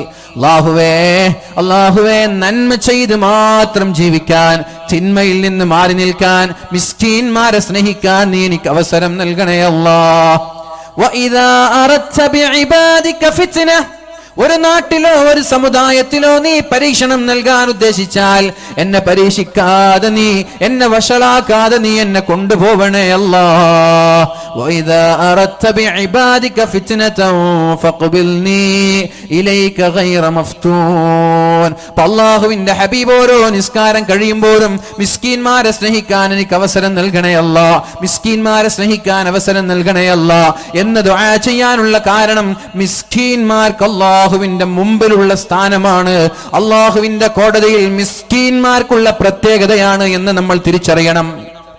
അല്ലാഹുവേ നന്മ ചെയ്ത് മാത്രം ജീവിക്കാൻ, തിന്മയിൽ നിന്ന് മാറി നിൽക്കാൻ, മിസ്കീന്മാരെ സ്നേഹിക്കാൻ നീ എനിക്ക് അവസരം നൽകണേ അല്ലാഹ്. വഇദാ അറദ്ത ബിഇബാദിക ഫിത്ന, ഒരു നാട്ടിലോ ഒരു സമുദായത്തിലോ നീ പരീക്ഷണം നൽകാൻ ഉദ്ദേശിച്ചാൽ എന്നെ പരീക്ഷിക്കാതെ നീ, എന്നെ വഷളാക്കാതെ നീ എന്നെ കൊണ്ടുപോവണേ അല്ലാഹ്. വഇദാ അറദ്ത ബിഇബാദിക ഫിത്നതൻ ഫഖ്ബിൽനി ഇലൈക ഗൈറ മഫ്തൂൻ. അല്ലാഹുവിന്റെ ഹബീബ് ഓരോ നിസ്കാരം കഴിയുമ്പോഴും മിസ്കീന്മാരെ സ്നേഹിക്കാൻ എനിക്ക് അവസരം നൽകണേ അല്ലാഹ്, മിസ്കീന്മാരെ സ്നേഹിക്കാൻ അവസരം നൽകണേ അല്ലാഹ് എന്ന് ദുആ ചെയ്യാനുള്ള കാരണം മിസ്കീന്മാർക്ക് അല്ലാഹുവിന്റെ മുമ്പിലുള്ള സ്ഥാനമാണ്. അല്ലാഹുവിന്റെ കോടതിയിൽ മിസ്കീന്മാർക്കുള്ള പ്രത്യേകതയാണ് എന്ന് നമ്മൾ തിരിച്ചറിയണം.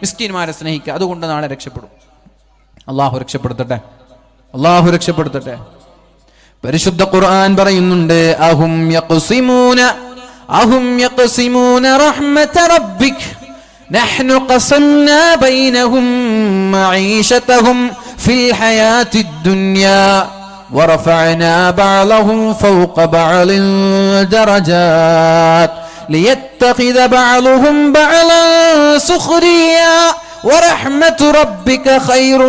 മിസ്കീന്മാരെ സ്നേഹിക്കുക, അതുകൊണ്ട് നാളെ രക്ഷപ്പെടും. അല്ലാഹു രക്ഷപ്പെടുത്തട്ടെ, അല്ലാഹു രക്ഷപ്പെടുത്തട്ടെ. പരിശുദ്ധ ഖുർആൻ പറയുന്നുണ്ട്, അഹും യഖ്സിമൂന റഹ്മത റബ്ബിക് നഹ്നു ഖസംനാ ബൈനഹും മഈശതഹും ഫിൽ ഹയാത്തിദ് ദുനിയാ ورفعنا بعضهم فوق بعض درجات ليتخذ بعضهم بعضا سخريا ورحمة ربك خير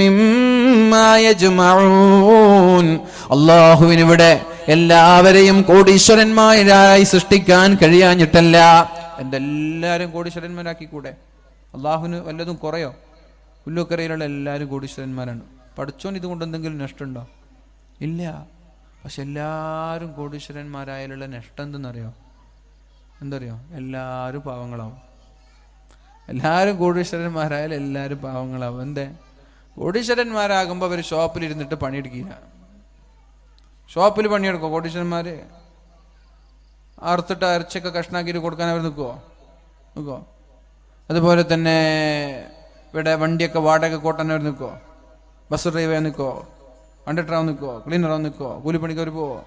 مما يجمعون. അല്ലാഹുവിന് ഇവിടെ എല്ലാവരെയും കോടീശ്വരന്മാരായി സൃഷ്ടിക്കാൻ കഴിയാഞ്ഞിട്ടല്ല. എല്ലാവരും കോടീശ്വരന്മാരാക്കിക്കൂടെ? അള്ളാഹുവിന് വല്ലതും കുറയോ? പുല്ലുക്കരയിലുള്ള എല്ലാവരും കോടീശ്വരന്മാരാണ്. പഠിച്ചോൻ ഇതുകൊണ്ട് എന്തെങ്കിലും നഷ്ടമുണ്ടോ? ഇല്ല. പക്ഷെ എല്ലാവരും കോടീശ്വരന്മാരായാലുള്ള നഷ്ടം എന്തെന്നറിയോ? എന്തറിയോ? എല്ലാവരും പാവങ്ങളാവും. എല്ലാവരും കോടീശ്വരന്മാരായാലും എല്ലാവരും പാവങ്ങളാവും. എന്തേ? കോടീശ്വരന്മാരാകുമ്പോൾ അവർ ഷോപ്പിലിരുന്നിട്ട് പണിയെടുക്കില്ല. ഷോപ്പിൽ പണിയെടുക്കുമോ കോടീശ്വരന്മാർ? അറുത്തിട്ട് ഇറച്ചൊക്കെ കഷ്ണാക്കിയിട്ട് കൊടുക്കാൻ അവർ നിൽക്കുമോ? അതുപോലെ തന്നെ ഇവിടെ വണ്ടിയൊക്കെ വാടക കൂട്ടാൻ അവർ നിൽക്കുമോ? Bus driver നിൽക്കോ? കണ്ടക്ടറാവും നിൽക്കോ? ക്ലീനറാവും നിൽക്കോ? കൂലിപ്പണിക്കവർ പോവോ?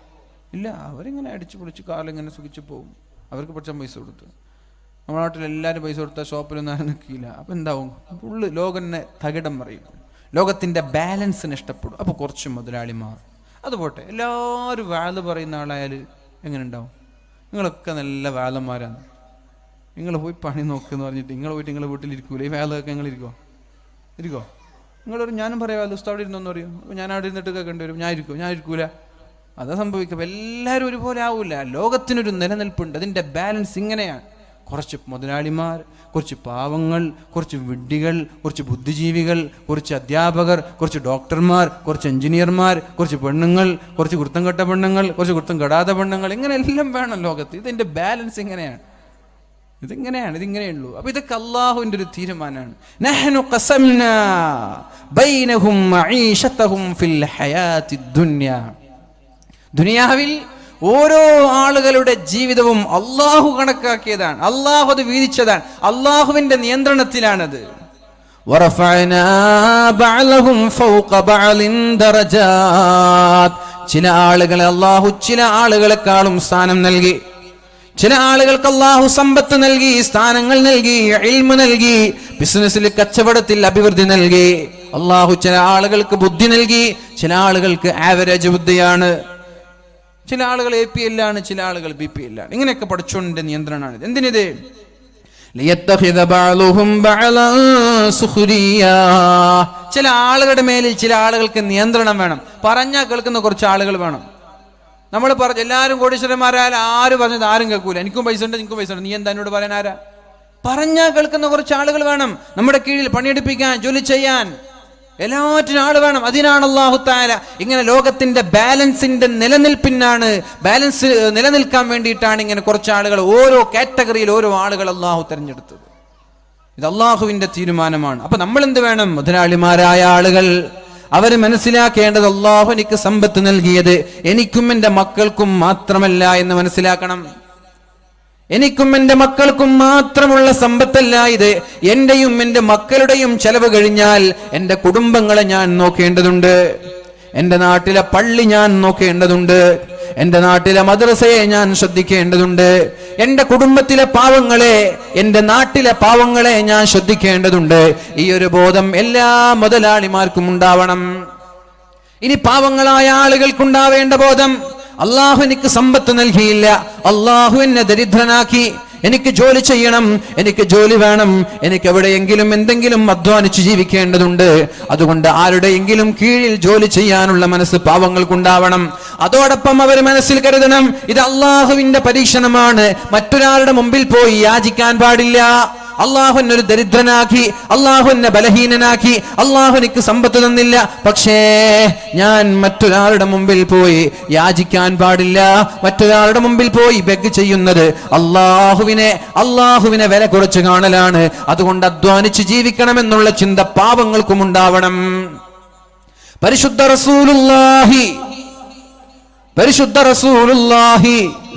ഇല്ല. അവരിങ്ങനെ അടിച്ചു പൊളിച്ച് കാലിങ്ങനെ സുഖിച്ച് പോവും. അവർക്ക് പഠിച്ചാൽ പൈസ കൊടുത്ത്. നമ്മുടെ നാട്ടിൽ എല്ലാവരും പൈസ കൊടുത്താൽ ഷോപ്പിലൊന്നും ആരും നിൽക്കില്ല. അപ്പം എന്താവും? ഫുള്ള് ലോകന്നെ തകിടം പറയും. ലോകത്തിൻ്റെ ബാലൻസിന് ഇഷ്ടപ്പെടും. അപ്പോൾ കുറച്ച് മുതലാളിമാർ, അതുപോട്ടെ എല്ലാവരും വാല് പറയുന്ന ആളായാൽ എങ്ങനെ ഉണ്ടാവും? നിങ്ങളൊക്കെ നല്ല വാലന്മാരാണ്, നിങ്ങൾ പോയി പണി നോക്കുമെന്ന് പറഞ്ഞിട്ട് നിങ്ങൾ പോയിട്ട് നിങ്ങളെ വീട്ടിലിരിക്കൂല. ഈ വാലൊക്കെ നിങ്ങളിരിക്കോ? നിങ്ങളൊരു ഞാനും പറയാമല്ലോ, ഉസ്താദ് അവിടെ ഇരുന്നോന്ന് പറയും. അപ്പോൾ ഞാൻ അവിടെ ഇരുന്നിട്ട് കേൾക്കേണ്ടി വരും. ഞാൻ ഇരിക്കൂല. അതാ സംഭവിക്കും. എല്ലാവരും ഒരുപോലെ ആവില്ല. ലോകത്തിനൊരു നിലനിൽപ്പുണ്ട്. അതിൻ്റെ ബാലൻസ് ഇങ്ങനെയാണ്. കുറച്ച് മുതലാളിമാർ, കുറച്ച് പാവങ്ങൾ, കുറച്ച് വിഡ്ഢികൾ, കുറച്ച് ബുദ്ധിജീവികൾ, കുറച്ച് അധ്യാപകർ, കുറച്ച് ഡോക്ടർമാർ, കുറച്ച് എഞ്ചിനീയർമാർ, കുറച്ച് പെണ്ണുങ്ങൾ, കുറച്ച് കുർത്തം കെട്ട പെണ്ണുങ്ങൾ, കുറച്ച് കുർത്തം കെടാത്ത പെണ്ണുങ്ങൾ, ഇങ്ങനെ എല്ലാം വേണം ലോകത്ത്. ഇതിൻ്റെ ബാലൻസ് ഇങ്ങനെയാണ്. ഇതിങ്ങനെയുള്ളൂ. അപ്പൊ ഇതൊക്കെ അള്ളാഹുവിന്റെ ഒരു തീരുമാനമാണ്. നഹ്നു ഖസംനാ ബൈനഹും മഈശതഹും ഫിൽ ഹയാത്തിദ് ദുനിയ. ദുനിയാവിൽ ഓരോ ആളുകളുടെ ജീവിതവും അള്ളാഹു കണക്കാക്കിയതാണ്, അള്ളാഹു അത് വീതിച്ചതാണ്, അള്ളാഹുവിന്റെ നിയന്ത്രണത്തിലാണത്. വറഫഅനാ ബഅലഹും ഫൗഖ ബഅലിൻ ദറജാത്. ചില ആളുകളെ അള്ളാഹു ചില ആളുകളെക്കാളും സ്ഥാനം നൽകി. ചില ആളുകൾക്ക് അള്ളാഹു സമ്പത്ത് നൽകി, സ്ഥാനങ്ങൾ നൽകി, ഇൽമ നൽകി, ബിസിനസ്സിൽ കച്ചവടത്തിൽ അഭിവൃദ്ധി നൽകി. അള്ളാഹു ചില ആളുകൾക്ക് ബുദ്ധി നൽകി, ചില ആളുകൾക്ക് ആവറേജ് ബുദ്ധിയാണ്, ചില ആളുകൾ APL ആണ്, ചില ആളുകൾ BPL ആണ്. ഇങ്ങനെയൊക്കെ പഠിച്ചുകൊണ്ട് നിയന്ത്രണമാണ്. എന്തിനിത്? ചില ആളുകളുടെ മേലിൽ ചില ആളുകൾക്ക് നിയന്ത്രണം വേണം. പറഞ്ഞാൽ കേൾക്കുന്ന കുറച്ച് ആളുകൾ വേണം. നമ്മൾ പറഞ്ഞു എല്ലാവരും കോടീശ്വരന്മാരായാലും ആര് പറഞ്ഞത് ആരും കേൾക്കൂല. എനിക്കും പൈസ ഉണ്ട്, നിനക്കും പൈസ ഉണ്ട്, നീ എന്താ എന്നോട് പറയാൻ ആരാ? പറഞ്ഞാൽ കേൾക്കുന്ന കുറച്ച് ആളുകൾ വേണം. നമ്മുടെ കീഴിൽ പണിയെടുപ്പിക്കാൻ, ജോലി ചെയ്യാൻ എല്ലാറ്റിനും ആള് വേണം. അതിനാണ് അല്ലാഹു തആല ഇങ്ങനെ ലോകത്തിന്റെ ബാലൻസിന്റെ ബാലൻസ് നിലനിൽക്കാൻ വേണ്ടിയിട്ടാണ് ഇങ്ങനെ കുറച്ച് ആളുകൾ, ഓരോ കാറ്റഗറിയിൽ ഓരോ ആളുകൾ അല്ലാഹു തെരഞ്ഞെടുത്തത്. ഇത് അള്ളാഹുവിന്റെ തീരുമാനമാണ്. അപ്പൊ നമ്മൾ എന്ത് വേണം? മുതലാളിമാരായ ആളുകൾ അവർ മനസ്സിലാക്കേണ്ടത് അല്ലാഹു എനിക്ക് സമ്പത്ത് നൽകിയത് എനിക്കും എൻ്റെ മക്കൾക്കും മാത്രമല്ല എന്ന് മനസ്സിലാക്കണം. എനിക്കും എൻ്റെ മക്കൾക്കും മാത്രമുള്ള സമ്പത്തല്ല ഇത്. എന്റെയും എൻ്റെ മക്കളുടെയും ചെലവ് കഴിഞ്ഞാൽ എൻ്റെ കുടുംബങ്ങളെ ഞാൻ നോക്കേണ്ടതുണ്ട്, എൻ്റെ നാട്ടിലെ പള്ളി ഞാൻ നോക്കേണ്ടതുണ്ട്, എൻ്റെ നാട്ടിലെ മദ്രസയെ ഞാൻ ശ്രദ്ധിക്കേണ്ടതുണ്ട്, എൻ്റെ കുടുംബത്തിലെ പാവങ്ങളെ, എൻ്റെ നാട്ടിലെ പാവങ്ങളെ ഞാൻ ശ്രദ്ധിക്കേണ്ടതുണ്ട്. ഈ ഒരു ബോധം എല്ലാ മുതലാളിമാർക്കും ഉണ്ടാവണം. ഇനി പാവങ്ങളായ ആളുകൾക്കുണ്ടാവേണ്ട ബോധം, അള്ളാഹു എനിക്ക് സമ്പത്ത് നൽകിയില്ല, അള്ളാഹു എന്നെ ദരിദ്രനാക്കി, എനിക്ക് ജോലി ചെയ്യണം, എനിക്ക് ജോലി വേണം, എനിക്ക് എവിടെയെങ്കിലും എന്തെങ്കിലും അധ്വാനിച്ച് ജീവിക്കേണ്ടതുണ്ട്. അതുകൊണ്ട് ആരുടെയെങ്കിലും കീഴിൽ ജോലി ചെയ്യാനുള്ള മനസ്സ് പാവങ്ങൾക്കുണ്ടാവണം. അതോടൊപ്പം അവർ മനസ്സിൽ കരുതണം, ഇത് അള്ളാഹുവിന്റെ പരീക്ഷണമാണ്. മറ്റൊരാളുടെ മുമ്പിൽ പോയി യാചിക്കാൻ പാടില്ല. അള്ളാഹു എന്നെ ഒരു ദരിദ്രനാക്കി, അള്ളാഹു എന്നെ ബലഹീനനാക്കി, അള്ളാഹു എനിക്ക് സമ്പത്ത് തന്നില്ല, പക്ഷേ ഞാൻ മറ്റൊരാളുടെ മുമ്പിൽ പോയി യാചിക്കാൻ പാടില്ല. മറ്റൊരാളുടെ മുമ്പിൽ പോയി ബെഗ് ചെയ്യുന്നത് അള്ളാഹുവിനെ വില കുറച്ച് കാണലാണ്. അതുകൊണ്ട് അധ്വാനിച്ച് ജീവിക്കണമെന്നുള്ള ചിന്ത പാവങ്ങൾക്കും ഉണ്ടാവണം. പരിശുദ്ധ റസൂലുള്ളാഹി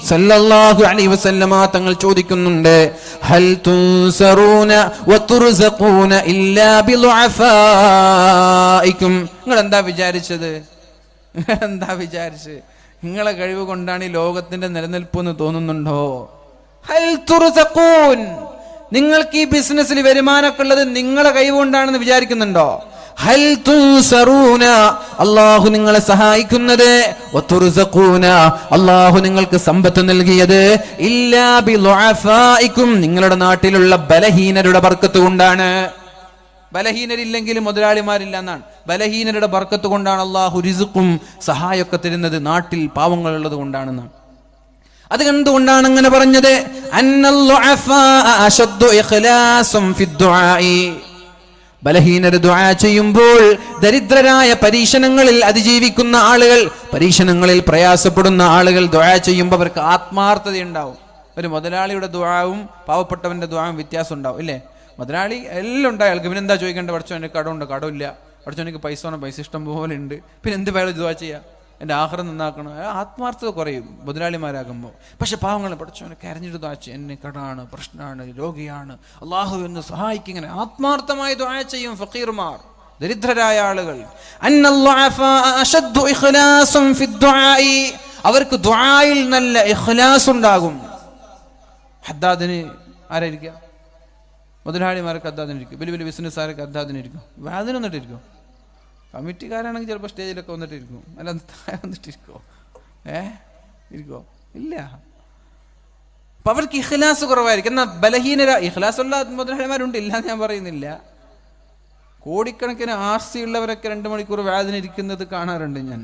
സല്ലല്ലാഹു അലൈഹി വസല്ലമ തങ്ങൾ ചോദിക്കുന്നുണ്ട്, ഹൽ തുൻസറൂന വതുർസഖൂന ഇല്ലാ ബിളുഅഫായിക്കും. നിങ്ങൾ എന്താ വിചാരിച്ചത്? നിങ്ങളെ കഴിവ് കൊണ്ടാണ് ഈ ലോകത്തിന്റെ നിലനിൽപ്പ് എന്ന് തോന്നുന്നുണ്ടോ? ഹൽ തുർസഖൂൻ, നിങ്ങൾക്ക് ഈ ബിസിനസ്സിൽ വരുമാനമൊക്കെ ഉള്ളത് നിങ്ങളെ കഴിവ് കൊണ്ടാണെന്ന് വിചാരിക്കുന്നുണ്ടോ? ഹൽ തുൻസറൂന, അല്ലാഹു നിങ്ങളെ സഹായിക്കുന്നത്, വതുർസഖൂന, അല്ലാഹു നിങ്ങൾക്ക് സമ്പത്ത് നൽകിയത്, ഇല്ലാ ബിളുഅഫായിക്കും, നിങ്ങളുടെ നാട്ടിലുള്ള ബലഹീനരുടെ ബർക്കത്ത് കൊണ്ടാണ്. ബലഹീനരില്ലെങ്കിലും മുതലാളിമാരില്ല എന്നാണ്. ബലഹീനരുടെ ബർക്കത്ത് കൊണ്ടാണ് അല്ലാഹു റിസ്ഖും സഹായമൊക്കെ തരുന്നത്, നാട്ടിൽ പാവങ്ങൾ ഉള്ളത് കൊണ്ടാണെന്നാണ്. അത് എന്തുകൊണ്ടാണ് അങ്ങനെ പറഞ്ഞത്? അന്നല്ലുഅഫാ അശദ്ദു ഇഖ്ലാസും ഫിദ്ദുആഇ, ബലഹീനർ ദുആ ചെയ്യുമ്പോൾ, ദരിദ്രരായ പരീക്ഷണങ്ങളിൽ അതിജീവിക്കുന്ന ആളുകൾ, പരീക്ഷണങ്ങളിൽ പ്രയാസപ്പെടുന്ന ആളുകൾ ദുആ ചെയ്യുമ്പോൾ അവർക്ക് ആത്മാർത്ഥതയുണ്ടാവും. ഒരു മുതലാളിയുടെ ദുആവും പാവപ്പെട്ടവന്റെ ദുആവും വ്യത്യാസം ഉണ്ടാവും, ഇല്ലേ? മുതലാളി എല്ലാം ഉണ്ടായി, അയാൾക്ക് പിന്നെ എന്താ ചോദിക്കേണ്ടത്? പഠിച്ചോ എനിക്ക് കടമുണ്ട്, കടമില്ല, പഠിച്ചോ എനിക്ക് പൈസ വേണം, പൈസ ഇഷ്ടം പോലെ ഉണ്ട്, പിന്നെ എന്ത് വേണം ദുആ ചെയ്യാം, എൻ്റെ ആഖിറത്ത് നന്നാക്കണം. ആത്മാർത്ഥത കുറയും മുതലാളിമാരാകുമ്പോൾ. പക്ഷെ പാവങ്ങൾ പഠിച്ചോനെ കരഞ്ഞിട്ട് ദുആ ചെയ്യും, എന്നെ കടമാണ്, പ്രശ്നമാണ്, രോഗിയാണ്, അള്ളാഹു എന്ന് സഹായിക്കും. ഇങ്ങനെ ആത്മാർത്ഥമായി ദുആ ചെയ്യും ഫഖീർമാർ, ദരിദ്രരായ ആളുകൾ. അവർക്ക് ദുആയിൽ നല്ല ഇഖ്ലാസ് ഉണ്ടാകും. ഹദ്ദാദിന് ആരായിരിക്കുക? മുതലാളിമാർക്ക് ഹദ്ദാദിനിരിക്കും, വലിയ വലിയ ബിസിനസ്സുകാർക്ക് ഹദ്ദാദിനിരിക്കും, വാതിനൊന്നിട്ടിരിക്കും. കമ്മിറ്റിക്കാരാണെങ്കിൽ ചിലപ്പോൾ സ്റ്റേജിലൊക്കെ വന്നിട്ടിരിക്കും, അല്ല വന്നിട്ടിരിക്കോ? ഇരിക്കോ? ഇല്ല. അപ്പൊ അവർക്ക് ഇഖ്ലാസ് കുറവായിരിക്കും. എന്നാൽ ബലഹീനര ഇഖ്ലാസുള്ള മുതലാളിമാരുണ്ട്, ഇല്ലാന്ന് ഞാൻ പറയുന്നില്ല. കോടിക്കണക്കിന് ആസ്തിയുള്ളവരൊക്കെ 2 മണിക്കൂർ വാതിനിരിക്കുന്നത് കാണാറുണ്ട് ഞാൻ.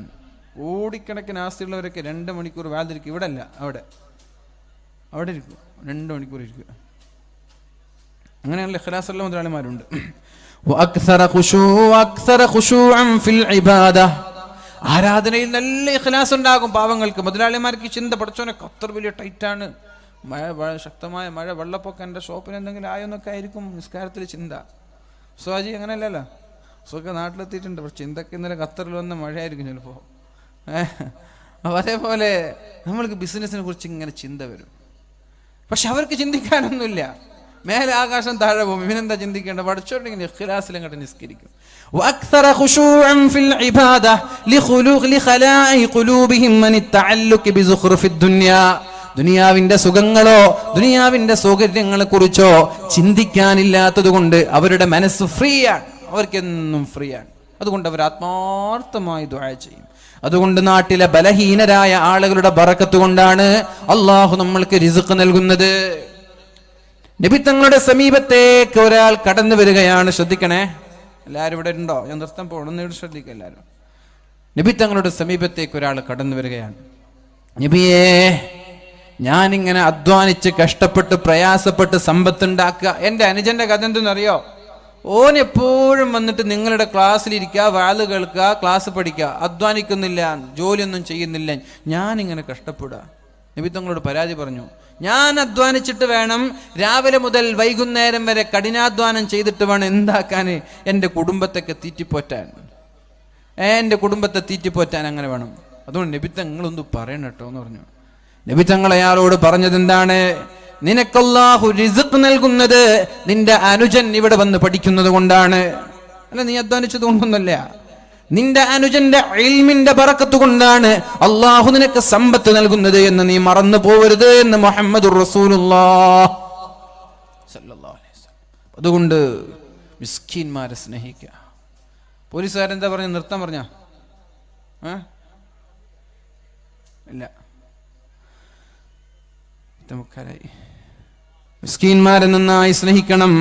കോടിക്കണക്കിന് ആസ്തിയുള്ളവരൊക്കെ 2 മണിക്കൂർ വാതിരിക്കും. ഇവിടെ അല്ല, അവിടെ ഇരിക്കും, 2 മണിക്കൂർ ഇരിക്കുക. അങ്ങനെയുള്ള ഇഖ്ലാസുള്ള മുതലാളിമാരുണ്ട്. ആരാധനയിൽ നല്ല ഇഖ്ലാസ് ഉണ്ടാകും പാവങ്ങൾക്ക്. മുതലാളിമാർക്ക് ചിന്ത, പഠിച്ചോനെ അത്ര വലിയ ടൈറ്റാണ്, ശക്തമായ മഴ, വെള്ളപ്പൊക്കം, എൻ്റെ ഷോപ്പിന് എന്തെങ്കിലും ആയോന്നൊക്കെ ആയിരിക്കും നിസ്കാരത്തിൽ ചിന്ത. സ്വാജി അങ്ങനെയല്ലല്ലോ, സുഖം നാട്ടിലെത്തിയിട്ടുണ്ട്, പക്ഷെ ചിന്തക്ക് ഇന്നലെ ഖത്തറിൽ വന്ന മഴയായിരിക്കും ചിലപ്പോൾ. അതേപോലെ നമ്മൾക്ക് ബിസിനസ്സിനെ കുറിച്ച് ഇങ്ങനെ ചിന്ത വരും. പക്ഷെ അവർക്ക് ചിന്തിക്കാനൊന്നുമില്ല. മേലെ ആകാശം താഴെ പോകും, ഇവനെന്താ ചിന്തിക്കേണ്ട? പഠിച്ചോണ്ടെങ്കിൽ ഇഖ്ലാസിലങ്ങോട്ട് നിസ്കരിക്കും. ദുനിയാവിന്റെ സുഖങ്ങളോ ദുനിയാവിന്റെ സൗകര്യങ്ങളെ കുറിച്ചോ ചിന്തിക്കാനില്ലാത്തത് കൊണ്ട് അവരുടെ മനസ്സ് ഫ്രീ ആണ്, അവർക്കെന്നും ഫ്രീ ആണ്. അതുകൊണ്ട് അവർ ആത്മാർത്ഥമായി ദുആ ചെയ്യും. അതുകൊണ്ട് നാട്ടിലെ ബലഹീനരായ ആളുകളുടെ ബറക്കത്ത് കൊണ്ടാണ് അള്ളാഹു നമ്മൾക്ക് റിസ്ക് നൽകുന്നത്. നബി തങ്ങളുടെ സമീപത്തേക്ക് ഒരാൾ കടന്നു വരികയാണ്. ശ്രദ്ധിക്കണേ, എല്ലാവരും ഇവിടെ ഉണ്ടോ? ഞാൻ നൃത്തം പോകണം, ശ്രദ്ധിക്കുക എല്ലാവരും. നബി തങ്ങളുടെ സമീപത്തേക്ക് ഒരാൾ കടന്നു വരികയാണ്. നബിയേ, ഞാനിങ്ങനെ അധ്വാനിച്ച് കഷ്ടപ്പെട്ട് പ്രയാസപ്പെട്ട് സമ്പത്തുണ്ടാക്കുക. എൻ്റെ അനുജന്റെ കഥ എന്തെന്നറിയോ? ഓൻ എപ്പോഴും വന്നിട്ട് നിങ്ങളുടെ ക്ലാസ്സിലിരിക്കുക, വാല് കേൾക്കുക, ക്ലാസ് പഠിക്കുക, അധ്വാനിക്കുന്നില്ല, ജോലിയൊന്നും ചെയ്യുന്നില്ല, ഞാനിങ്ങനെ കഷ്ടപ്പെടുക. നബി തങ്ങളോട് പരാതി പറഞ്ഞു, ഞാൻ അധ്വാനിച്ചിട്ട് വേണം രാവിലെ മുതൽ വൈകുന്നേരം വരെ കഠിനാധ്വാനം ചെയ്തിട്ട് വേണം എന്താക്കാൻ? എൻ്റെ കുടുംബത്തൊക്കെ തീറ്റിപ്പോറ്റാൻ, എൻ്റെ കുടുംബത്തെ തീറ്റിപ്പോറ്റാൻ അങ്ങനെ വേണം. അതുകൊണ്ട് നബി തങ്ങളൊന്ന് പറയണം കേട്ടോ എന്ന് പറഞ്ഞു. നബി തങ്ങൾ അയാളോട് പറഞ്ഞത് എന്താണ്? നിനക്കല്ലാഹു റിസ്ക് നൽകുന്നത് നിന്റെ അനുജൻ ഇവിടെ വന്ന് പഠിക്കുന്നത് കൊണ്ടാണ്, അല്ല നീ അധ്വാനിച്ചത് കൊണ്ടൊന്നുമല്ല. നിന്റെ അനുജന്റെ ഇൽമിന്റെ ബറക്കത്ത് കൊണ്ടാണ് അള്ളാഹു നിനക്ക് സമ്പത്ത് നൽകുന്നത് എന്ന് നീ മറന്നു പോവരുത് എന്ന് മുഹമ്മദുർ റസൂലുള്ളാഹി സ്വല്ലല്ലാഹു അലൈഹി വസല്ലം. അതുകൊണ്ട് മിസ്കീന്മാരെ സ്നേഹിക്കുക. പോലീസുകാരെന്താ പറഞ്ഞ? നൃത്തം പറഞ്ഞ ഇല്ല, മിസ്കീന്മാരെ നന്നായി സ്നേഹിക്കണം.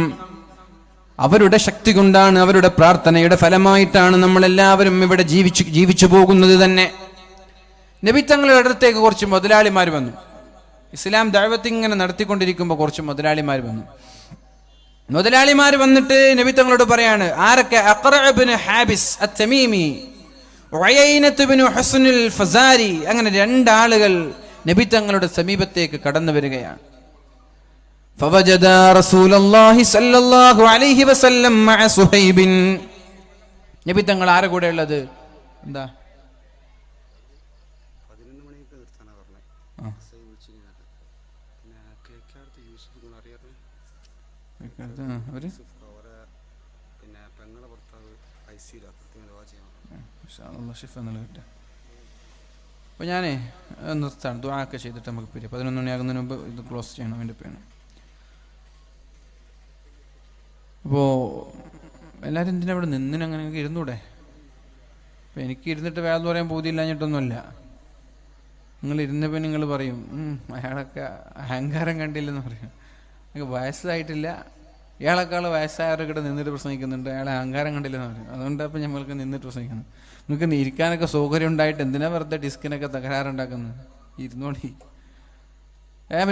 അവരുടെ ശക്തി കൊണ്ടാണ്, അവരുടെ പ്രാർത്ഥനയുടെ ഫലമായിട്ടാണ് നമ്മളെല്ലാവരും ഇവിടെ ജീവിച്ചു പോകുന്നത് തന്നെ. നബി തങ്ങളുടെ അടുത്തേക്ക് കുറച്ച് മുതലാളിമാർ വന്നു. ഇസ്ലാം ദഅവത്ത് ഇങ്ങനെ നടത്തിക്കൊണ്ടിരിക്കുമ്പോൾ കുറച്ച് മുതലാളിമാർ വന്നു. മുതലാളിമാർ വന്നിട്ട് നബി തങ്ങളോട് പറയാണ്, ആരൊക്കെ? അഖ്റഅ ഇബ്നു ഹാബിസ് അത്തമീമി, ഉയൈനത്ത് ഇബ്നു ഹുസ്നുൽ ഫസാരി, അങ്ങനെ രണ്ടാളുകൾ നബി തങ്ങളുടെ സമീപത്തേക്ക് കടന്നു വരികയാണ്. ഫവജദ റസൂലുള്ളാഹി സ്വല്ലല്ലാഹു അലൈഹി വസല്ലം മഅ സുഹൈബിൻ. നബി തങ്ങൾ ആരെ കൂടെ ഉള്ളത്? എന്താ 11 മണിക്ക് നിർത്താനാ പറഞ്ഞത്. പിന്നെ കേക്കാർത്ത് യൂസുഫ് നിങ്ങൾ അറിയാറ്? പിന്നെ പെങ്ങളെ ഭർത്താവ് ഐസിയിലാണ്, കൃത്യമായി ദുആ ചെയ്യണം. അപ്പോൾ ഞാനേ നിർത്താണ്, ദുആ ഒക്കെ ചെയ്തിട്ട് നമുക്ക് പിരിയാം. 11 മണിയാകുന്നതിന് മുമ്പ് ഇത് ക്ലോസ് ചെയ്യണം എൻ്റെ പേര്. അപ്പോൾ എല്ലാവരും എന്തിനാ ഇവിടെ നിന്നിനങ്ങനെ ഇരുന്നൂടെ? അപ്പോൾ എനിക്ക് ഇരുന്നിട്ട് വേറെ പറയാൻ ബോധ്യമില്ലാഞ്ഞിട്ടൊന്നുമല്ല. നിങ്ങൾ ഇരുന്നപ്പോൾ നിങ്ങൾ പറയും അയാളൊക്കെ അഹങ്കാരം കണ്ടില്ലെന്ന് പറയും. നിങ്ങൾക്ക് വയസ്സായിട്ടില്ല, ഇയാളെക്കാൾ വയസ്സായവരൊക്കെ നിന്നിട്ട് പ്രസംഗിക്കുന്നുണ്ട്, അയാളെ അഹങ്കാരം കണ്ടില്ലെന്ന് പറയും. അതുകൊണ്ടപ്പോൾ നമ്മൾക്ക് നിന്നിട്ട് പ്രസംഗിക്കുന്നത്. നിങ്ങൾക്ക് ഇരിക്കാനൊക്കെ സൗകര്യം ഉണ്ടായിട്ട് എന്തിനാ വെറുതെ ഡിസ്കിനൊക്കെ തകരാറുണ്ടാക്കുന്നത്? ഇരുന്നോളി.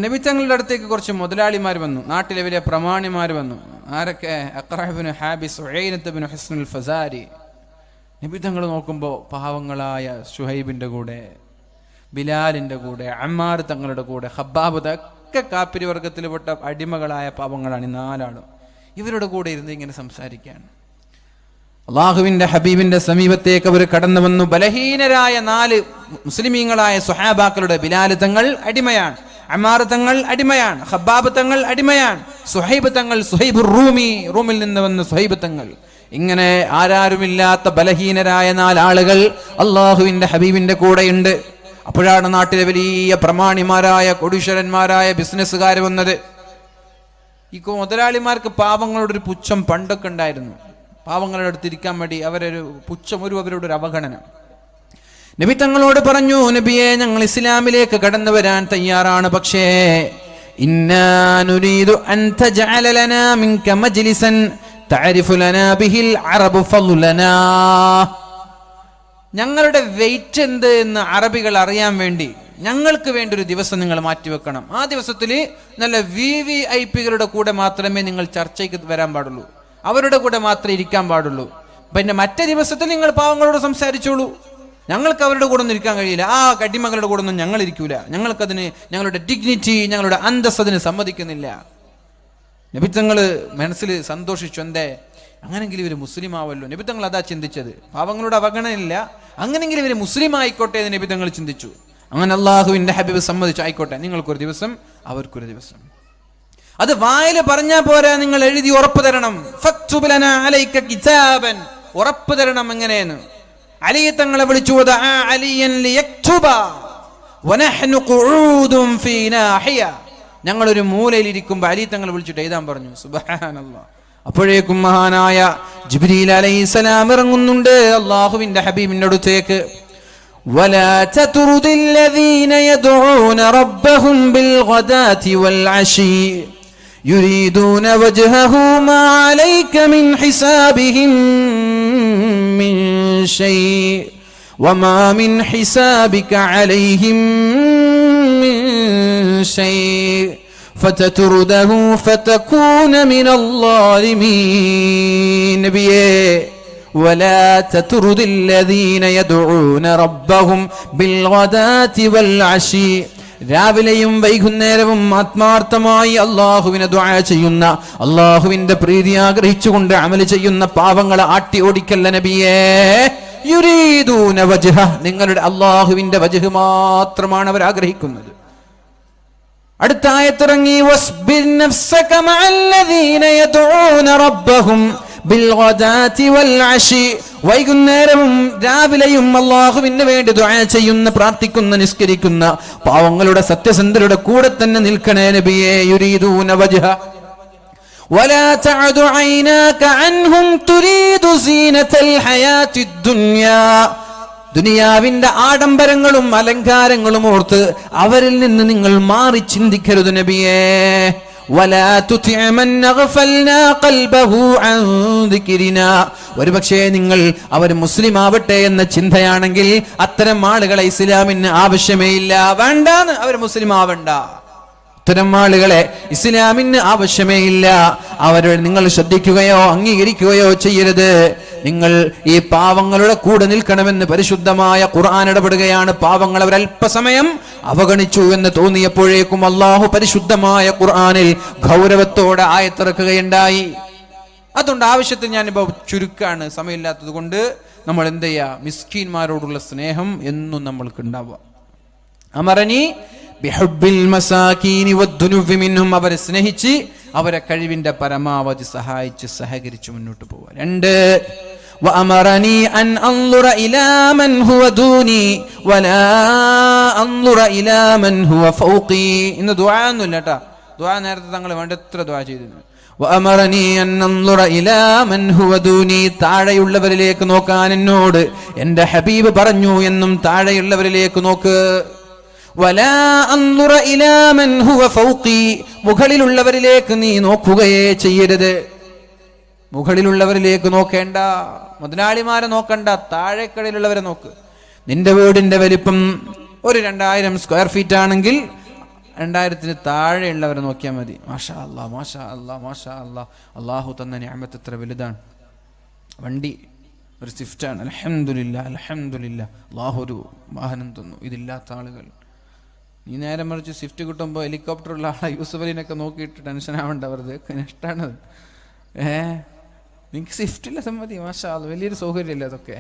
നബി തങ്ങളുടെ അടുത്തേക്ക് കുറച്ച് മുതലാളിമാർ വന്നു, നാട്ടിലെ വലിയ പ്രമാണിമാർ വന്നു. ആരൊക്കെ? അഖ്റഅ ഇബ്നു ഹാബിസ്, ഉയൈനത്ത് ഇബ്നു ഹുസ്നുൽ ഫസാരി. നബി തങ്ങൾ നോക്കുമ്പോൾ പാവങ്ങളായ ശുഹൈബിൻ്റെ കൂടെ, ബിലാലിൻ്റെ കൂടെ, അമ്മാർ തങ്ങളുടെ കൂടെ, ഖബ്ബാബ്, ഒക്കെ കാപ്പിരി വർഗത്തിൽപ്പെട്ട അടിമകളായ പാവങ്ങളാണ് ഈ നാലാളും. ഇവരുടെ കൂടെ ഇരുന്ന് ഇങ്ങനെ സംസാരിക്കുകയാണ്. അള്ളാഹുവിന്റെ ഹബീബിന്റെ സമീപത്തേക്ക് അവർ കടന്നു വന്നു. ബലഹീനരായ 4 മുസ്ലിമീങ്ങളായ സ്വഹാബാക്കളുടെ ബിലാൽ തങ്ങൾ അടിമയാണ്, അമ്മാർ തങ്ങൾ അടിമയാണ്, ഖബ്ബാബ് തങ്ങൾ അടിമയാണ്, സുഹൈബ് തങ്ങൾ, സുഹൈബ് റൂമി, റൂമിൽ നിന്ന് വന്ന സുഹൈബ് തങ്ങൾ. ഇങ്ങനെ ആരാരുമില്ലാത്ത ബലഹീനരായ 4 ആളുകൾ അള്ളാഹുവിന്റെ ഹബീബിന്റെ കൂടെയുണ്ട്. അപ്പോഴാണ് നാട്ടിലെ വലിയ പ്രമാണിമാരായ കോടീശ്വരന്മാരായ ബിസിനസ്സുകാർ വന്നത്. ഈ മുതലാളിമാർക്ക് പാവങ്ങളോടൊരു പുച്ഛം പണ്ടൊക്കെ ഉണ്ടായിരുന്നു. പാവങ്ങളുടെ അടുത്തിരിക്കാൻ വേണ്ടി അവരൊരു പുച്ഛം, അവരുടെ ഒരു അവഗണന. നബി തങ്ങളോട് പറഞ്ഞു, നബിയെ, ഞങ്ങൾ ഇസ്ലാമിലേക്ക് കടന്നു വരാൻ തയ്യാറാണ്, പക്ഷേ ഇന്നാ നുരീദു അൻ തജഅല ലനാ മിൻക മജ്ലിസൻ തഅരിഫു ലനാ ബിഹിൽ അറബു ഫളലനാ. ഞങ്ങളുടെ വെയിറ്റ് എന്ത് എന്ന് അറബികൾ അറിയാൻ വേണ്ടി ഞങ്ങൾക്ക് വേണ്ടി ഒരു ദിവസം നിങ്ങൾ മാറ്റിവെക്കണം. ആ ദിവസത്തിൽ നല്ല VVIPകളുടെ കൂടെ മാത്രമേ നിങ്ങൾ ചർച്ചയ്ക്ക് വരാൻ പാടുള്ളൂ, അവരുടെ കൂടെ മാത്രമേ ഇരിക്കാൻ പാടുള്ളൂ. പിന്നെ മറ്റേ ദിവസത്തിൽ നിങ്ങൾ പാവങ്ങളോട് സംസാരിച്ചോളൂ. ഞങ്ങൾക്ക് അവരുടെ കൂടെ ഒന്നും ഇരിക്കാൻ കഴിയില്ല, ആ കടിമകളുടെ കൂടെ ഒന്നും ഞങ്ങൾ ഇരിക്കൂല, ഞങ്ങൾക്കതിന് ഞങ്ങളുടെ ഡിഗ്നിറ്റി, ഞങ്ങളുടെ അന്തസ് അതിന് സമ്മതിക്കുന്നില്ല. നബിത്തങ്ങൾ മനസ്സിൽ സന്തോഷിച്ചു. എന്തേ, അങ്ങനെങ്കിലും ഇവർ മുസ്ലിം ആവല്ലോ. നബിത്തങ്ങൾ അതാ ചിന്തിച്ചത്. പാവങ്ങളുടെ അവഗണനയില്ല, അങ്ങനെങ്കിലും ഇവർ മുസ്ലിം ആയിക്കോട്ടെ എന്ന് നബിത്തങ്ങൾ ചിന്തിച്ചു. അങ്ങനെ അള്ളാഹുവിന്റെ ഹബീബ് സമ്മതിച്ചു, ആയിക്കോട്ടെ, നിങ്ങൾക്കൊരു ദിവസം, അവർക്കൊരു ദിവസം. അത് വായില് പറഞ്ഞാ പോരാ, നിങ്ങൾ എഴുതി ഉറപ്പ് തരണം. ഫക്തുബ് ലനാ അലൈക കിതാബൻ, ഉറപ്പ് തരണം. എങ്ങനെയെന്ന് അലി തങ്ങളെ വിളിച്ചു, അലിയൻ ലിയക്തുബ വനഹ്നു ഖുഊദുൻ ഫീ നാഹിയ. ഞങ്ങളൊരു മൂലയിൽ ഇരിക്കുമ്പോൾ അലി തങ്ങളെ വിളിച്ചിട്ട് എഴുതാൻ പറഞ്ഞു. സുബ്ഹാനല്ലാഹ്. അപ്പോഴേക്കും മഹാനായ ജിബ്രീൽ അലൈഹിസ്സലാം ഇറങ്ങുന്നുണ്ട് അല്ലാഹുവിന്റെ ഹബീബിന്റെ അടുത്തേക്ക്. വലാ തതുറുദില്ലദീന യദ്ഊന റബ്ബഹും ബിൽഗദാതി വൽഅശി യുരീദൂന വജ്ഹഹു മാ അലൈക മിൻ ഹിസാബിഹിം മിൻ ശൈഇ വമാ മിൻ ഹിസാബിക അലൈഹിം മിൻ ശൈഇ ഫതതുറുദഹു ഫതകൂന മിനൽ ളാലിമീൻ. നബിയേ, വലാ തതുറുദില്ലദീന യദ്ഊന റബ്ബഹും ബിൽഗദാതി വൽഅശി, രാവിലെയും വൈകുന്നേരവും ആത്മാർത്ഥമായി അള്ളാഹുവിനെ ദുആ ചെയ്യുന്ന, അള്ളാഹുവിന്റെ പ്രീതി ആഗ്രഹിച്ചുകൊണ്ട് അമല് ചെയ്യുന്ന പാവങ്ങളെ ആട്ടി ഓടിക്കല്ല നബിയേ. യുരീദൂന വജ്ഹ, നിങ്ങളുടെ അള്ളാഹുവിന്റെ വജ്ഹ് മാത്രമാണ് അവർ ആഗ്രഹിക്കുന്നത്. അടുത്ത ആയത്തിറങ്ങി, വസ്ബിർ നഫ്സക മഅല്ലദീന യദ്ഊന റബ്ബഹും ബിൽഗദാതി വൽഅശി, വൈകുന്നേരവും രാവിലെയും അല്ലാഹുവിന് വേണ്ടി ദുആ ചെയ്യുന്ന, പ്രാർത്ഥിക്കുന്ന, നിസ്കരിക്കുന്ന പാവങ്ങളുടെ സത്യസന്ധരുടെ കൂടെ തന്നെ നിൽക്കണേ നബിയേ. യുരീദൂന വജ്ഹ വലാ തഅദു ഐനാക അൻഹും തുരീദു സീനത്തൽ ഹയാത്തിദ് ദുനിയാ, ദുനിയാവിന്റെ ആഡംബരങ്ങളും അലങ്കാരങ്ങളും ഓർത്ത് അവരിൽ നിന്ന് നിങ്ങൾ മാറി ചിന്തിക്കരുത് നബിയേ. വലാ തുതിഅ മൻ അഗ്ഫൽനാ ഖൽബഹു അൻ ദിക്രിനാ, ഒരുപക്ഷേ നിങ്ങൾ അവർ മുസ്ലിം ആവട്ടെ എന്ന ചിന്തയാണെങ്കിൽ അത്തരം ആളുകളെ ഇസ്ലാമിന് ആവശ്യമേ ഇല്ല. വേണ്ടാന്ന്, അവർ മുസ്ലിം ആവണ്ട. ഇത്തരം ആളുകളെ ഇസ്ലാമിന് ആവശ്യമേ ഇല്ല. അവരെ നിങ്ങൾ ശ്രദ്ധിക്കുകയോ അംഗീകരിക്കുകയോ ചെയ്യരുത്. നിങ്ങൾ ഈ പാവങ്ങളുടെ കൂടെ നിൽക്കണമെന്ന് പരിശുദ്ധമായ ഖുർആൻ ഇടപെടുകയാണ്. പാവങ്ങൾ അവരല്പസമയം അവഗണിച്ചു എന്ന് തോന്നിയപ്പോഴേക്കും അള്ളാഹു പരിശുദ്ധമായ ഖുർആനിൽ ഗൗരവത്തോടെ ആയത്തിറക്കുകയുണ്ടായി. അതുകൊണ്ട് ആവശ്യത്തിൽ ഞാനിപ്പോ ചുരുക്കാണ്, സമയമില്ലാത്തത് കൊണ്ട് നമ്മൾ എന്ത് ചെയ്യുക, മിസ്കീന്മാരോടുള്ള സ്നേഹം എന്നും നമ്മൾക്ക് ഉണ്ടാവുക. അമറനി ബിഹുബ്ബിൽ മസാകീനി വദ്ദുനുവി മിൻഹും, അവരെ സ്നേഹിച്ച് അവരെ കഴിവിന്റെ പരമാവധി സഹായിച്ച് സഹകരിച്ച് മുന്നോട്ട് പോവുക. 2 വഅമറനി അൻ അൻളുറ ഇലാ മൻ ഹുവ ദൂനി വലാ അൻളുറ ഇലാ മൻ ഹുവ ഫൗഖി. ഇന്ന് ദുആ ഒന്നുമില്ല കേട്ടോ, ദുആ നേരത്തെ തങ്ങൾ വേണ്ടത്ര ദുആ ചെയ്തിരുന്നു. വഅമറനി അൻ അൻളുറ ഇലാ മൻ ഹുവ ദൂനി, താഴെയുള്ളവരിലേക്ക് നോക്കാൻ എന്നോട് എൻ്റെ ഹബീബ് പറഞ്ഞു എന്നും താഴെയുള്ളവരിലേക്ക് നോക്ക്. വലാ അൻളുറ ഇലാ മൻ ഹുവ ഫൗഖി, മുകളിലുള്ളവരിലേക്ക് നീ നോക്കുകയേ ചെയ്യരുത്. മുകളിലുള്ളവരിലേക്ക് നോക്കേണ്ട, മുതലാളിമാരെ നോക്കണ്ട, താഴെക്കടയിലുള്ളവരെ നോക്ക്. നിന്റെ വീടിന്റെ വലിപ്പം ഒരു 2000 സ്ക്വയർ ഫീറ്റ് ആണെങ്കിൽ 2000-ന് താഴെയുള്ളവരെ നോക്കിയാൽ മതി. മാഷാ അല്ലാ, മാഷാ അല്ലാ, മാഷാ അല്ലാ, അള്ളാഹു തന്ന നിഅമത്ത് എത്ര വലുതാണ്. വണ്ടി ഒരു സ്വിഫ്റ്റാണ്, അൽഹംദുലില്ലാ അൽഹംദുലില്ലാ, അള്ളാഹു ഒരു വാഹനം തന്നു. ഇതില്ലാത്ത ആളുകൾ, നീ നേരെ മറിച്ച് സ്വിഫ്റ്റ് കിട്ടുമ്പോൾ ഹെലികോപ്റ്ററുള്ള ആളെ യൂസഫ് അലിനൊക്കെ നോക്കിയിട്ട് ടെൻഷൻ ആവേണ്ട, വെറുതെ ഇഷ്ടമാണത്. നിങ്ങൾക്ക് സ്വിഫ്റ്റില്ല സമ്മതി, മാഷാ അല്ലാ, വലിയൊരു സൗകര്യമല്ലേ അതൊക്കെ.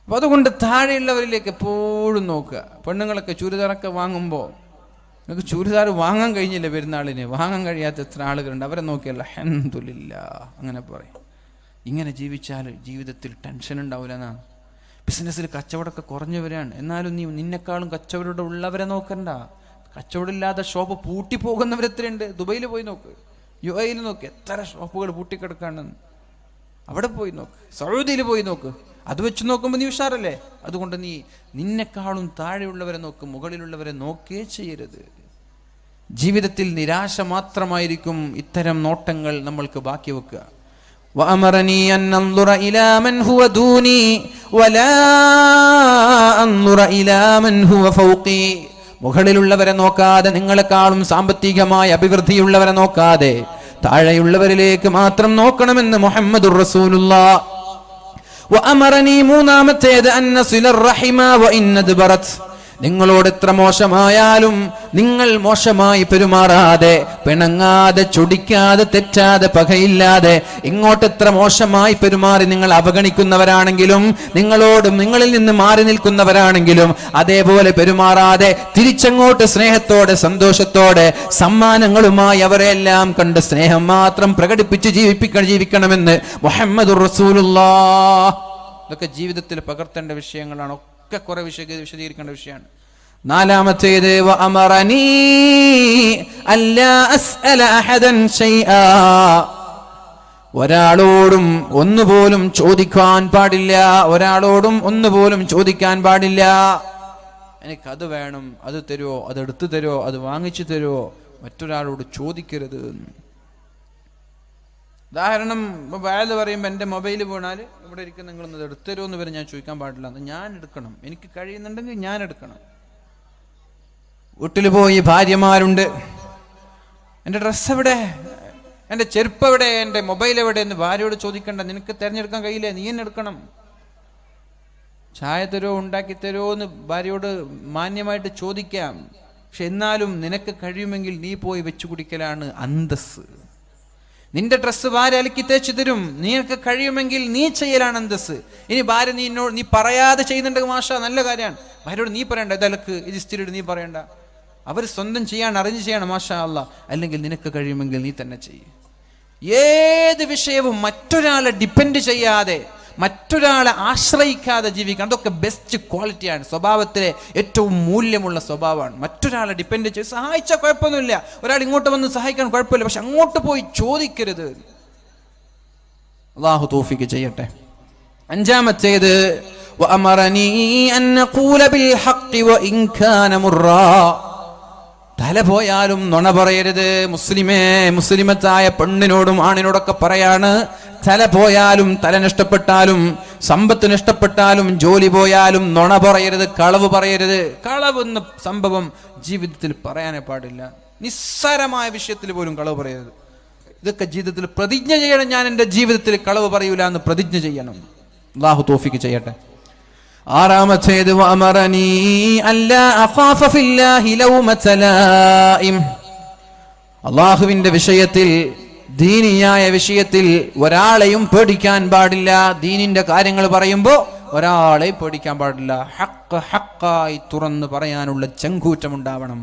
അപ്പോൾ അതുകൊണ്ട് താഴെയുള്ളവരിലേക്ക് എപ്പോഴും നോക്കുക. പെണ്ണുങ്ങളൊക്കെ ചുരിദാറൊക്കെ വാങ്ങുമ്പോൾ, നിങ്ങൾക്ക് ചുരിദാർ വാങ്ങാൻ കഴിഞ്ഞില്ല പെരുന്നാളിന്, വാങ്ങാൻ കഴിയാത്ത എത്ര ആളുകളുണ്ട്, അവരെ നോക്കിയല്ല അൽഹംദുലില്ലാ അങ്ങനെ പറയും. ഇങ്ങനെ ജീവിച്ചാൽ ജീവിതത്തിൽ ടെൻഷൻ ഉണ്ടാവില്ല എന്നാണ്. ബിസിനസ്സിൽ കച്ചവടമൊക്കെ കുറഞ്ഞു വരികയാണ്, എന്നാലും നീ നിന്നെക്കാളും കച്ചവടം ഉള്ളവരെ നോക്കണ്ട. കച്ചവടമില്ലാതെ ഷോപ്പ് പൂട്ടിപ്പോകുന്നവരെത്രയുണ്ട്. ദുബൈയിൽ പോയി നോക്ക്, UAE നോക്ക്, എത്ര ഷോപ്പുകൾ പൂട്ടിക്കിടക്കാണെന്ന്. അവിടെ പോയി നോക്ക്, സൗദിയിൽ പോയി നോക്ക്. അത് വെച്ച് നോക്കുമ്പോൾ നീ ഉഷാറല്ലേ. അതുകൊണ്ട് നീ നിന്നെക്കാളും താഴെയുള്ളവരെ നോക്ക്, മുകളിലുള്ളവരെ നോക്കേ ചെയ്യരുത്. ജീവിതത്തിൽ നിരാശ മാത്രമായിരിക്കും ഇത്തരം നോട്ടങ്ങൾ നമ്മൾക്ക് ബാക്കി വെക്കുക. وأمرني أن ننظر إلى من هو دوني ولا أنظر إلى من هو فوقي. മുകളിലുള്ളവരെ നോക്കാതെ, നിങ്ങളെക്കാളും സാമ്പത്തികമായ അഭിവൃദ്ധിയുള്ളവരെ നോക്കാതെ താഴെയുള്ളവരിലേക്ക് മാത്രം നോക്കണമെന്ന് മുഹമ്മദുർ റസൂലുള്ളാഹ്. വഅമറനി മൂന്നാമത്തേത് അന്നസിലർ റഹിമ വഇൻ അദ്ബറത്. നിങ്ങളോട് എത്ര മോശമായാലും നിങ്ങൾ മോശമായി പെരുമാറാതെ, പിണങ്ങാതെ, ചൊടിക്കാതെ, തെറ്റാതെ, പകയില്ലാതെ, ഇങ്ങോട്ട് എത്ര മോശമായി പെരുമാറി നിങ്ങൾ അവഗണിക്കുന്നവരാണെങ്കിലും, നിങ്ങളിൽ നിന്ന് മാറി നിൽക്കുന്നവരാണെങ്കിലും അതേപോലെ പെരുമാറാതെ തിരിച്ചങ്ങോട്ട് സ്നേഹത്തോടെ, സന്തോഷത്തോടെ, സമ്മാനങ്ങളുമായി അവരെല്ലാം കണ്ട് സ്നേഹം മാത്രം പ്രകടിപ്പിച്ച് ജീവിക്കണമെന്ന് മുഹമ്മദുർ റസൂലുള്ളാഹ്. ഇതൊക്കെ ജീവിതത്തിൽ പകർത്തേണ്ട വിഷയങ്ങളാണ്. ഒക്കെ കുറെ വിശദീകരിക്കേണ്ട വിഷയമാണ്. നാലാമത്തേത് വഅമറനി അല്ലാ അസ്അല അഹദൻ ഷൈആ. ഒരാളോടും ഒന്നുപോലും ചോദിക്കാൻ പാടില്ല. ഒരാളോടും ഒന്നുപോലും ചോദിക്കാൻ പാടില്ല. എനിക്കത് വേണം, അത് തരുമോ, അത് എടുത്തു തരുമോ, അത് വാങ്ങിച്ചു തരുമോ, മറ്റൊരാളോട് ചോദിക്കരുത്. ഉദാഹരണം, വയല് പറയുമ്പോൾ എൻ്റെ മൊബൈൽ വീണാൽ ഇവിടെ ഇരിക്കുന്ന നിങ്ങളൊന്നത് എടുത്തരുമോ എന്ന് വരെ ഞാൻ ചോദിക്കാൻ പാടില്ല. അത് ഞാൻ എടുക്കണം. എനിക്ക് കഴിയുന്നുണ്ടെങ്കിൽ ഞാൻ എടുക്കണം. വീട്ടിൽ പോയി ഭാര്യമാരുണ്ട്, എൻ്റെ ഡ്രസ്സ് എവിടെ, എൻ്റെ ചെരുപ്പ് എവിടെ, എൻ്റെ മൊബൈൽ എവിടെ എന്ന് ഭാര്യയോട് ചോദിക്കണ്ട. നിനക്ക് തിരഞ്ഞെടുക്കാൻ കഴിയില്ലേ, നീ തന്നെ എടുക്കണം. ചായ തരുമോ, ഉണ്ടാക്കി തരുമോ എന്ന് ഭാര്യയോട് മാന്യമായിട്ട് ചോദിക്കാം. പക്ഷെ എന്നാലും നിനക്ക് കഴിയുമെങ്കിൽ നീ പോയി വെച്ചു കുടിക്കലാണ് അന്തസ്. നിന്റെ ഡ്രസ്സ് ഭാര്യ അലക്കി തേച്ച് തരും, നിനക്ക് കഴിയുമെങ്കിൽ നീ ചെയ്യലാണ് അന്തസ്. ഇനി ഭാര്യ നീ പറയാതെ ചെയ്യുന്നുണ്ടെങ്കിൽ മാഷാ, നല്ല കാര്യമാണ്. ഭാര്യയോട് നീ പറയണ്ട, ഇതലക്ക്, ഇത് ഇസ്തിരിയോട് നീ പറയണ്ട. അവർ സ്വന്തം ചെയ്യാണ്, അറിഞ്ഞ് ചെയ്യാണ്, മാഷാ അല്ലാ. അല്ലെങ്കിൽ നിനക്ക് കഴിയുമെങ്കിൽ നീ തന്നെ ചെയ്യ്. ഏത് വിഷയവും മറ്റൊരാളെ ഡിപ്പെൻഡ് ചെയ്യാതെ, മറ്റൊരാളെ ആശ്രയിക്കാതെ ജീവിക്കണം. അതൊക്കെ ബെസ്റ്റ് ക്വാളിറ്റിയാണ്, സ്വഭാവത്തിലെ ഏറ്റവും മൂല്യമുള്ള സ്വഭാവമാണ്. മറ്റൊരാളെ ഡിപ്പെൻഡ് ചെയ്ത് സഹായിച്ചാൽ കുഴപ്പമൊന്നുമില്ല, ഒരാൾ ഇങ്ങോട്ട് വന്ന് സഹായിക്കാൻ കുഴപ്പമില്ല. പക്ഷെ അങ്ങോട്ട് പോയി ചോദിക്കരുത്. അല്ലാഹു തൗഫീഖ് ചെയ്യട്ടെ. അഞ്ചാമത്തേത് വഅമറനി അൻ നഖൂല ബിൽ ഹഖ് വഇൻ കാന മുറാ. തല പോയാലും നുണ പറയരുത്. മുസ്ലിമത്തായ പെണ്ണിനോടും ആണിനോടൊക്കെ പറയാണ്, തല പോയാലും, തല നഷ്ടപ്പെട്ടാലും, സമ്പത്ത് നഷ്ടപ്പെട്ടാലും, ജോലി പോയാലും നുണ പറയരുത്, കളവ് പറയരുത്. കളവ് എന്ന സംഭവം ജീവിതത്തിൽ പറയാനേ പാടില്ല. നിസ്സാരമായ വിഷയത്തിൽ പോലും കളവ് പറയരുത്. ഇതൊക്കെ ജീവിതത്തിൽ പ്രതിജ്ഞ ചെയ്യണം. ഞാൻ എൻ്റെ ജീവിതത്തിൽ കളവ് പറയൂല എന്ന് പ്രതിജ്ഞ ചെയ്യണം. അല്ലാഹു തൗഫീഖ് ചെയ്യട്ടെ. ആറാമത്തേത് വഅമറനി അല്ലാ അഖാഫ ഫില്ലാഹി ലൗമത ലായിം. അല്ലാഹുവിന്റെ വിഷയത്തിൽ, ദീനിയായ വിഷയത്തിൽ ഒരാളെയും പേടിക്കാൻ പാടില്ല. ദീനിന്റെ കാര്യങ്ങൾ പറയുമ്പോൾ ഒരാളെയും പേടിക്കാൻ പാടില്ല. ഹഖ് ഹഖായി തുറന്നു പറയാനുള്ള ചങ്കൂറ്റമുണ്ടാവണം.